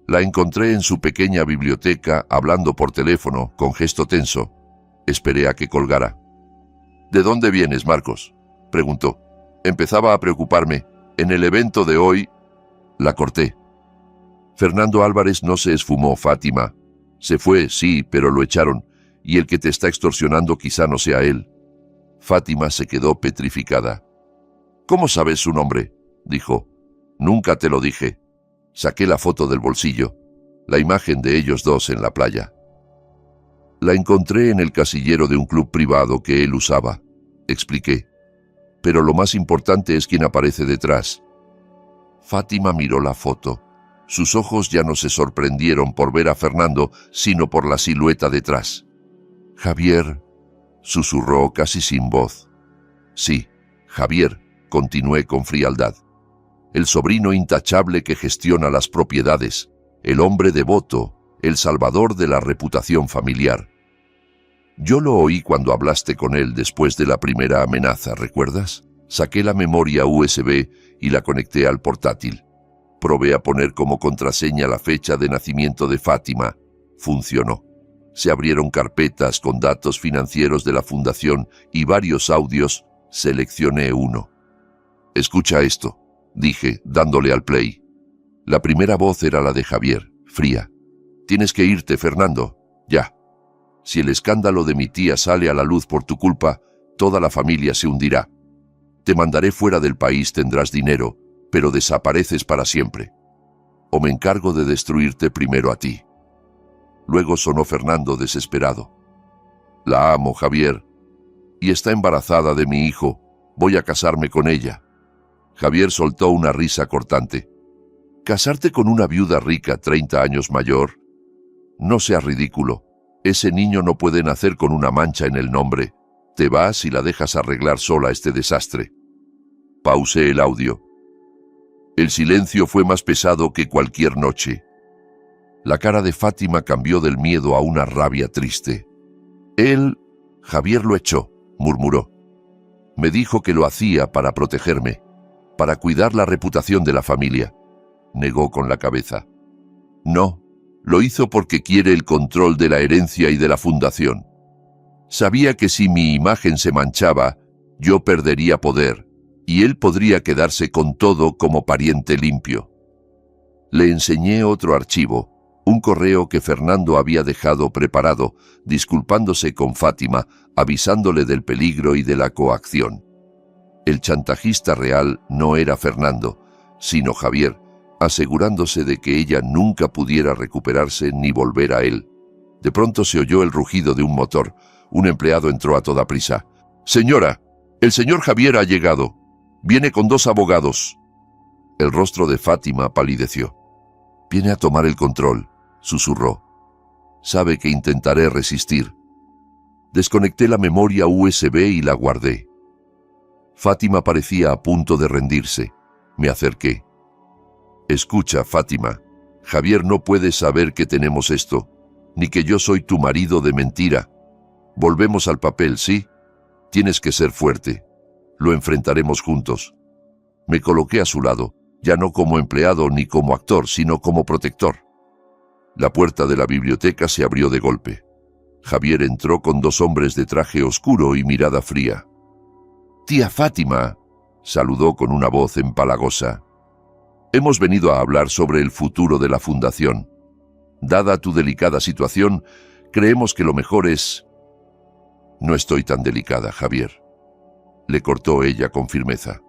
Speaker 1: La encontré en su pequeña biblioteca hablando por teléfono, con gesto tenso. Esperé a que colgara. «¿De dónde vienes, Marcos?», preguntó. Empezaba a preocuparme. En el evento de hoy... La corté. Fernando Álvarez no se esfumó, Fátima. Se fue, sí, pero lo echaron. Y el que te está extorsionando quizá no sea él. Fátima se quedó petrificada. «¿Cómo sabes su nombre?», dijo. «Nunca te lo dije». Saqué la foto del bolsillo, la imagen de ellos dos en la playa. La encontré en el casillero de un club privado que él usaba, expliqué. Pero lo más importante es quién aparece detrás. Fátima miró la foto. Sus ojos ya no se sorprendieron por ver a Fernando, sino por la silueta detrás. «Javier», susurró casi sin voz. «Sí, Javier», continué con frialdad. «El sobrino intachable que gestiona las propiedades, el hombre devoto, el salvador de la reputación familiar. Yo lo oí cuando hablaste con él después de la primera amenaza, ¿recuerdas? Saqué la memoria USB y la conecté al portátil. Probé a poner como contraseña la fecha de nacimiento de Fátima. Funcionó. Se abrieron carpetas con datos financieros de la fundación y varios audios. Seleccioné uno. «Escucha esto», dije, dándole al play. La primera voz era la de Javier, fría. «Tienes que irte, Fernando. Ya. Si el escándalo de mi tía sale a la luz por tu culpa, toda la familia se hundirá. Te mandaré fuera del país, tendrás dinero, pero desapareces para siempre. O me encargo de destruirte primero a ti». Luego sonó Fernando desesperado. «La amo, Javier. Y está embarazada de mi hijo. Voy a casarme con ella». Javier soltó una risa cortante. ¿Casarte con una viuda rica 30 años mayor? No seas ridículo. Ese niño no puede nacer con una mancha en el nombre. Te vas y la dejas arreglar sola este desastre. Pausé el audio. El silencio fue más pesado que cualquier noche. La cara de Fátima cambió del miedo a una rabia triste. Javier lo echó, murmuró. Me dijo que lo hacía para protegerme, para cuidar la reputación de la familia. Negó con la cabeza. No, lo hizo porque quiere el control de la herencia y de la fundación. Sabía que si mi imagen se manchaba, yo perdería poder, y él podría quedarse con todo como pariente limpio. Le enseñé otro archivo, un correo que Fernando había dejado preparado, disculpándose con Fátima, avisándole del peligro y de la coacción. El chantajista real no era Fernando, sino Javier, asegurándose de que ella nunca pudiera recuperarse ni volver a él. De pronto se oyó el rugido de un motor. Un empleado entró a toda prisa. «Señora, el señor Javier ha llegado. Viene con 2 abogados». El rostro de Fátima palideció. «Viene a tomar el control», susurró. «Sabe que intentaré resistir». Desconecté la memoria USB y la guardé. Fátima parecía a punto de rendirse. Me acerqué. «Escucha, Fátima, Javier no puede saber que tenemos esto, ni que yo soy tu marido de mentira. Volvemos al papel, ¿sí? Tienes que ser fuerte. Lo enfrentaremos juntos». Me coloqué a su lado, ya no como empleado ni como actor, sino como protector. La puerta de la biblioteca se abrió de golpe. Javier entró con 2 hombres de traje oscuro y mirada fría. «Tía Fátima», saludó con una voz empalagosa. «Hemos venido a hablar sobre el futuro de la fundación. Dada tu delicada situación, creemos que lo mejor es...». «No estoy tan delicada, Javier», le cortó ella con firmeza.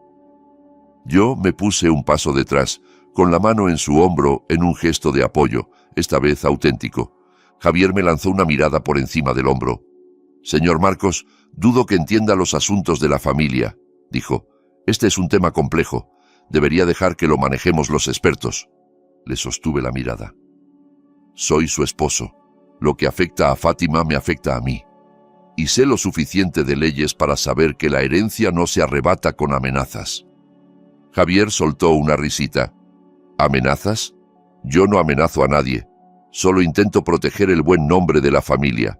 Speaker 1: Yo me puse un paso detrás, con la mano en su hombro en un gesto de apoyo, esta vez auténtico. Javier me lanzó una mirada por encima del hombro. «Señor Marcos, dudo que entienda los asuntos de la familia», dijo. «Este es un tema complejo. Debería dejar que lo manejemos los expertos». Le sostuve la mirada. «Soy su esposo. Lo que afecta a Fátima me afecta a mí. Y sé lo suficiente de leyes para saber que la herencia no se arrebata con amenazas». Javier soltó una risita. «¿Amenazas? Yo no amenazo a nadie. Solo intento proteger el buen nombre de la familia.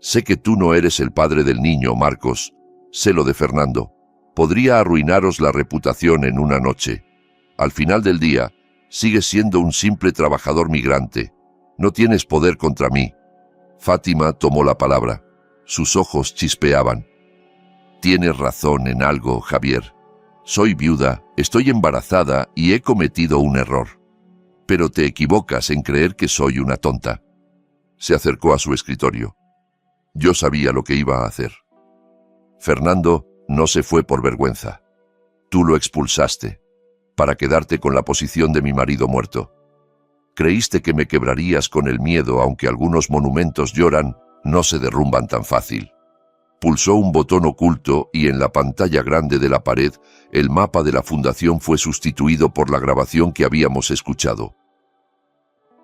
Speaker 1: Sé que tú no eres el padre del niño, Marcos. Sé lo de Fernando. Podría arruinaros la reputación en una noche. Al final del día, sigues siendo un simple trabajador migrante. No tienes poder contra mí». Fátima tomó la palabra. Sus ojos chispeaban. «Tienes razón en algo, Javier. Soy viuda, estoy embarazada y he cometido un error. Pero te equivocas en creer que soy una tonta». Se acercó a su escritorio. Yo sabía lo que iba a hacer. «Fernando no se fue por vergüenza. Tú lo expulsaste, para quedarte con la posición de mi marido muerto. Creíste que me quebrarías con el miedo, aunque algunos monumentos lloran, no se derrumban tan fácil». Pulsó un botón oculto y en la pantalla grande de la pared, el mapa de la fundación fue sustituido por la grabación que habíamos escuchado.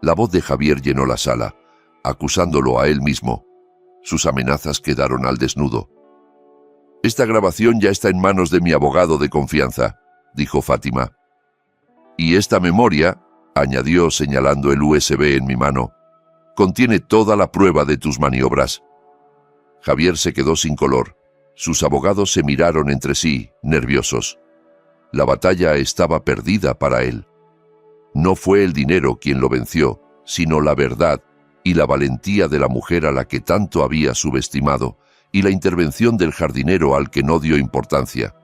Speaker 1: La voz de Javier llenó la sala, acusándolo a él mismo. Sus amenazas quedaron al desnudo. «Esta grabación ya está en manos de mi abogado de confianza», dijo Fátima. «Y esta memoria», añadió señalando el USB en mi mano, «contiene toda la prueba de tus maniobras». Javier se quedó sin color. Sus abogados se miraron entre sí, nerviosos. La batalla estaba perdida para él. No fue el dinero quien lo venció, sino la verdad y la valentía de la mujer a la que tanto había subestimado, y la intervención del jardinero al que no dio importancia.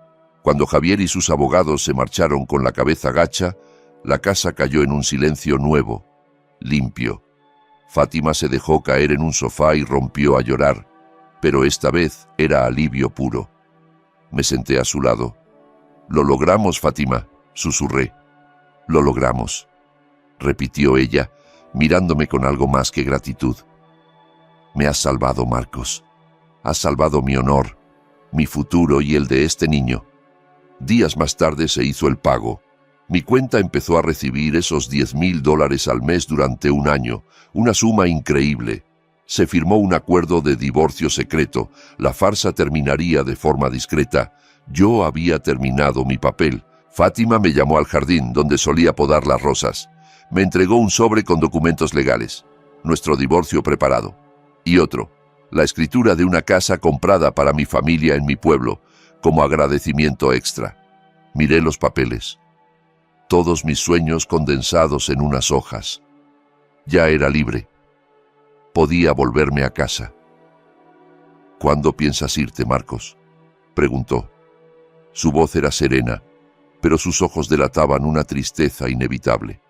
Speaker 1: Cuando Javier y sus abogados se marcharon con la cabeza gacha, la casa cayó en un silencio nuevo, limpio. Fátima se dejó caer en un sofá y rompió a llorar, pero esta vez era alivio puro. Me senté a su lado. «Lo logramos, Fátima», susurré. «Lo logramos», repitió ella, mirándome con algo más que gratitud. «Me has salvado, Marcos. Has salvado mi honor, mi futuro y el de este niño. Días más tarde se hizo el pago. Mi cuenta empezó a recibir esos $10,000 al mes durante un año, una suma increíble. Se firmó un acuerdo de divorcio secreto. La farsa terminaría de forma discreta. Yo había terminado mi papel. Fátima me llamó al jardín, donde solía podar las rosas. Me entregó un sobre con documentos legales. Nuestro divorcio preparado. Y otro, la escritura de una casa comprada para mi familia en mi pueblo, como agradecimiento extra. Miré los papeles. Todos mis sueños condensados en unas hojas. Ya era libre. Podía volverme a casa. ¿Cuándo piensas irte, Marcos?, preguntó. Su voz era serena, pero sus ojos delataban una tristeza inevitable.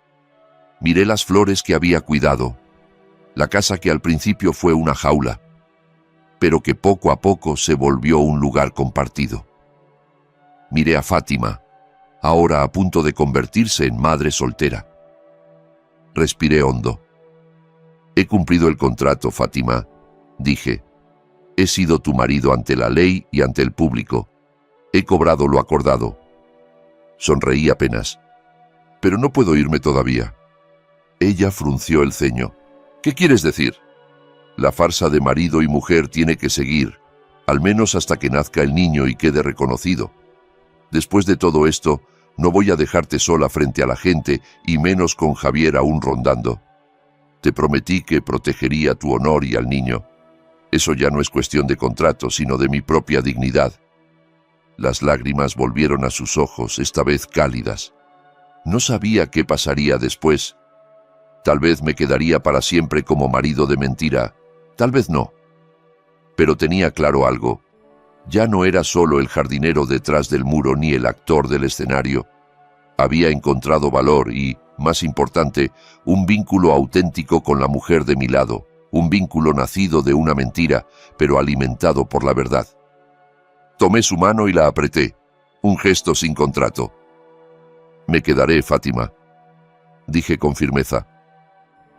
Speaker 1: Miré las flores que había cuidado, la casa que al principio fue una jaula, pero que poco a poco se volvió un lugar compartido. Miré a Fátima, ahora a punto de convertirse en madre soltera. Respiré hondo. He cumplido el contrato, Fátima, dije. He sido tu marido ante la ley y ante el público. He cobrado lo acordado. Sonreí apenas. Pero no puedo irme todavía. Ella frunció el ceño. ¿Qué quieres decir? La farsa de marido y mujer tiene que seguir, al menos hasta que nazca el niño y quede reconocido. Después de todo esto, no voy a dejarte sola frente a la gente, y menos con Javier aún rondando. Te prometí que protegería tu honor y al niño. Eso ya no es cuestión de contrato, sino de mi propia dignidad. Las lágrimas volvieron a sus ojos, esta vez cálidas. No sabía qué pasaría después. Tal vez me quedaría para siempre como marido de mentira, tal vez no. Pero tenía claro algo. Ya no era solo el jardinero detrás del muro ni el actor del escenario. Había encontrado valor y, más importante, un vínculo auténtico con la mujer de mi lado, un vínculo nacido de una mentira, pero alimentado por la verdad. Tomé su mano y la apreté, un gesto sin contrato. Me quedaré, Fátima, dije con firmeza,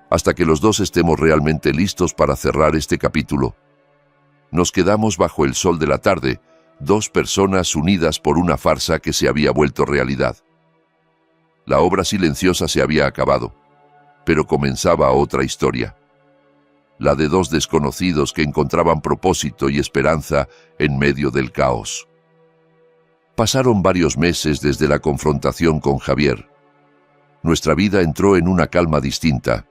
Speaker 1: hasta que los dos estemos realmente listos para cerrar este capítulo. Nos quedamos bajo el sol de la tarde, dos personas unidas por una farsa que se había vuelto realidad. La obra silenciosa se había acabado, pero comenzaba otra historia. La de dos desconocidos que encontraban propósito y esperanza en medio del caos. Pasaron varios meses desde la confrontación con Javier. Nuestra vida entró en una calma distinta.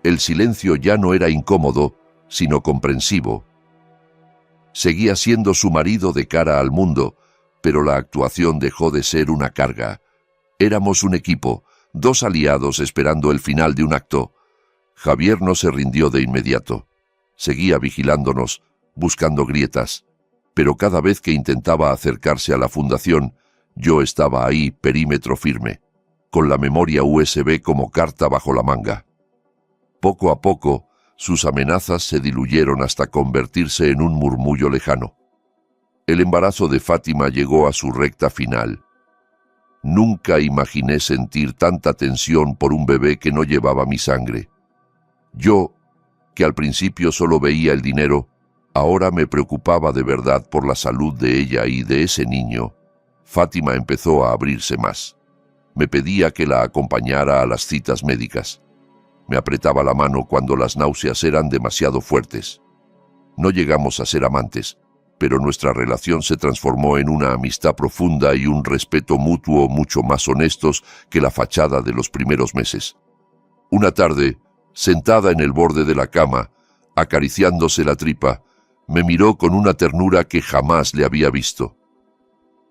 Speaker 1: El silencio ya no era incómodo, sino comprensivo. Seguía siendo su marido de cara al mundo, pero la actuación dejó de ser una carga. Éramos un equipo, dos aliados esperando el final de un acto. Javier no se rindió de inmediato. Seguía vigilándonos, buscando grietas, pero cada vez que intentaba acercarse a la fundación, yo estaba ahí, perímetro firme, con la memoria USB como carta bajo la manga. Poco a poco, sus amenazas se diluyeron hasta convertirse en un murmullo lejano. El embarazo de Fátima llegó a su recta final. Nunca imaginé sentir tanta tensión por un bebé que no llevaba mi sangre. Yo, que al principio solo veía el dinero, ahora me preocupaba de verdad por la salud de ella y de ese niño. Fátima empezó a abrirse más. Me pedía que la acompañara a las citas médicas. Me apretaba la mano cuando las náuseas eran demasiado fuertes. No llegamos a ser amantes, pero nuestra relación se transformó en una amistad profunda y un respeto mutuo mucho más honestos que la fachada de los primeros meses. Una tarde, sentada en el borde de la cama, acariciándose la tripa, me miró con una ternura que jamás le había visto.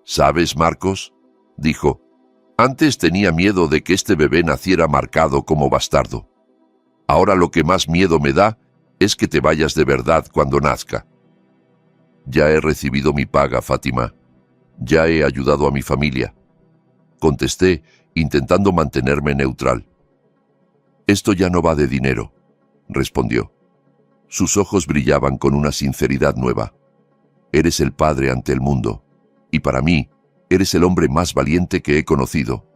Speaker 1: «¿Sabes, Marcos?», dijo, «antes tenía miedo de que este bebé naciera marcado como bastardo. Ahora lo que más miedo me da es que te vayas de verdad cuando nazca». «Ya he recibido mi paga, Fátima. Ya he ayudado a mi familia», contesté, intentando mantenerme neutral. «Esto ya no va de dinero», respondió. Sus ojos brillaban con una sinceridad nueva. «Eres el padre ante el mundo, y para mí, eres el hombre más valiente que he conocido.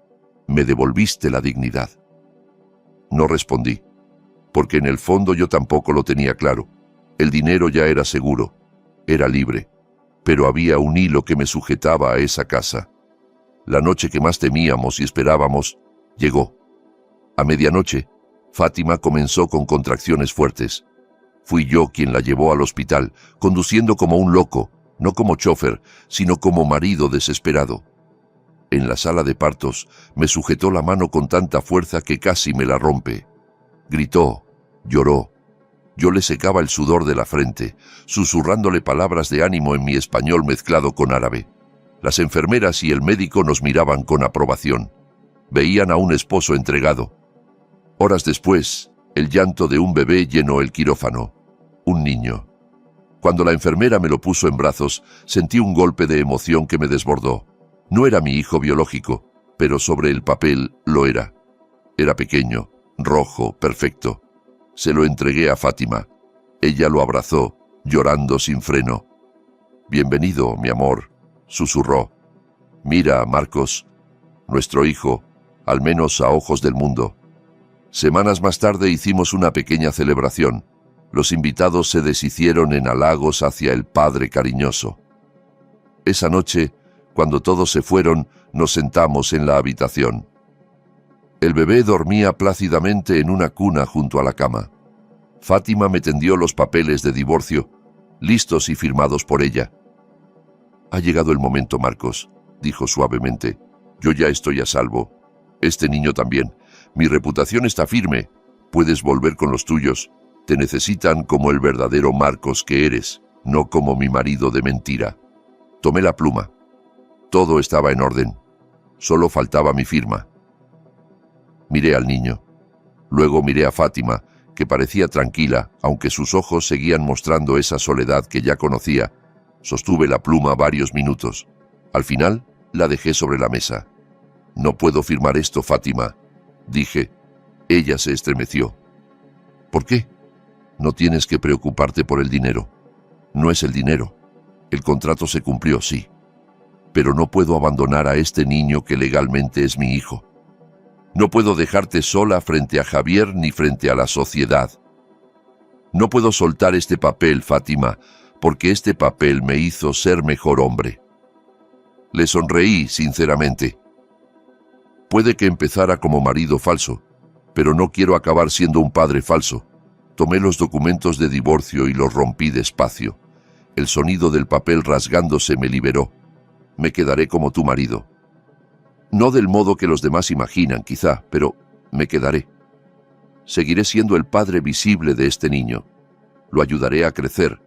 Speaker 1: Me devolviste la dignidad». No respondí, porque en el fondo yo tampoco lo tenía claro. El dinero ya era seguro, era libre, pero había un hilo que me sujetaba a esa casa. La noche que más temíamos y esperábamos llegó. A medianoche, Fátima comenzó con contracciones fuertes. Fui yo quien la llevó al hospital, conduciendo como un loco, no como chofer, sino como marido desesperado. En la sala de partos me sujetó la mano con tanta fuerza que casi me la rompe. Gritó, lloró. Yo le secaba el sudor de la frente, susurrándole palabras de ánimo en mi español mezclado con árabe. Las enfermeras y el médico nos miraban con aprobación. Veían a un esposo entregado. Horas después, el llanto de un bebé llenó el quirófano. Un niño. Cuando la enfermera me lo puso en brazos, sentí un golpe de emoción que me desbordó. No era mi hijo biológico, pero sobre el papel lo era. Era pequeño, rojo, perfecto. Se lo entregué a Fátima. Ella lo abrazó, llorando sin freno. «Bienvenido, mi amor», susurró. «Mira, Marcos, nuestro hijo, al menos a ojos del mundo». Semanas más tarde hicimos una pequeña celebración. Los invitados se deshicieron en halagos hacia el padre cariñoso. Esa noche, cuando todos se fueron, nos sentamos en la habitación. El bebé dormía plácidamente en una cuna junto a la cama. Fátima me tendió los papeles de divorcio, listos y firmados por ella. «Ha llegado el momento, Marcos», dijo suavemente. «Yo ya estoy a salvo. Este niño también. Mi reputación está firme. Puedes volver con los tuyos. Te necesitan como el verdadero Marcos que eres, no como mi marido de mentira». Tomé la pluma. Todo estaba en orden. Solo faltaba mi firma. Miré al niño. Luego miré a Fátima, que parecía tranquila, aunque sus ojos seguían mostrando esa soledad que ya conocía. Sostuve la pluma varios minutos. Al final, la dejé sobre la mesa. «No puedo firmar esto, Fátima», dije. Ella se estremeció. «¿Por qué?» «No tienes que preocuparte por el dinero. No es el dinero. El contrato se cumplió, sí. Pero no puedo abandonar a este niño que legalmente es mi hijo. No puedo dejarte sola frente a Javier ni frente a la sociedad. No puedo soltar este papel, Fátima, porque este papel me hizo ser mejor hombre». Le sonreí sinceramente. Puede que empezara como marido falso, pero no quiero acabar siendo un padre falso. Tomé los documentos de divorcio y los rompí despacio. El sonido del papel rasgándose me liberó. Me quedaré como tu marido. No del modo que los demás imaginan, quizá, pero me quedaré. Seguiré siendo el padre visible de este niño. Lo ayudaré a crecer.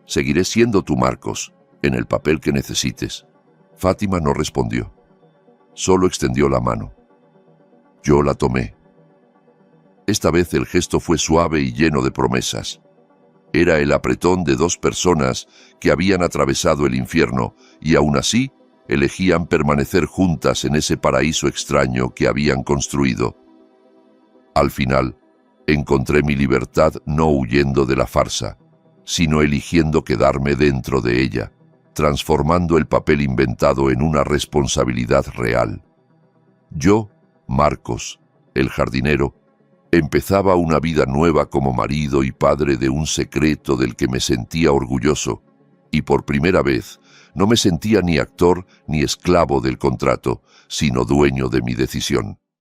Speaker 1: Seguiré siendo tu Marcos, en el papel que necesites. Fátima no respondió. Solo extendió la mano. Yo la tomé. Esta vez el gesto fue suave y lleno de promesas. Era el apretón de dos personas que habían atravesado el infierno y aún así elegían permanecer juntas en ese paraíso extraño que habían construido. Al final, encontré mi libertad no huyendo de la farsa, sino eligiendo quedarme dentro de ella, transformando el papel inventado en una responsabilidad real. Yo, Marcos, el jardinero, empezaba una vida nueva como marido y padre de un secreto del que me sentía orgulloso, y por primera vez no me sentía ni actor ni esclavo del contrato, sino dueño de mi decisión.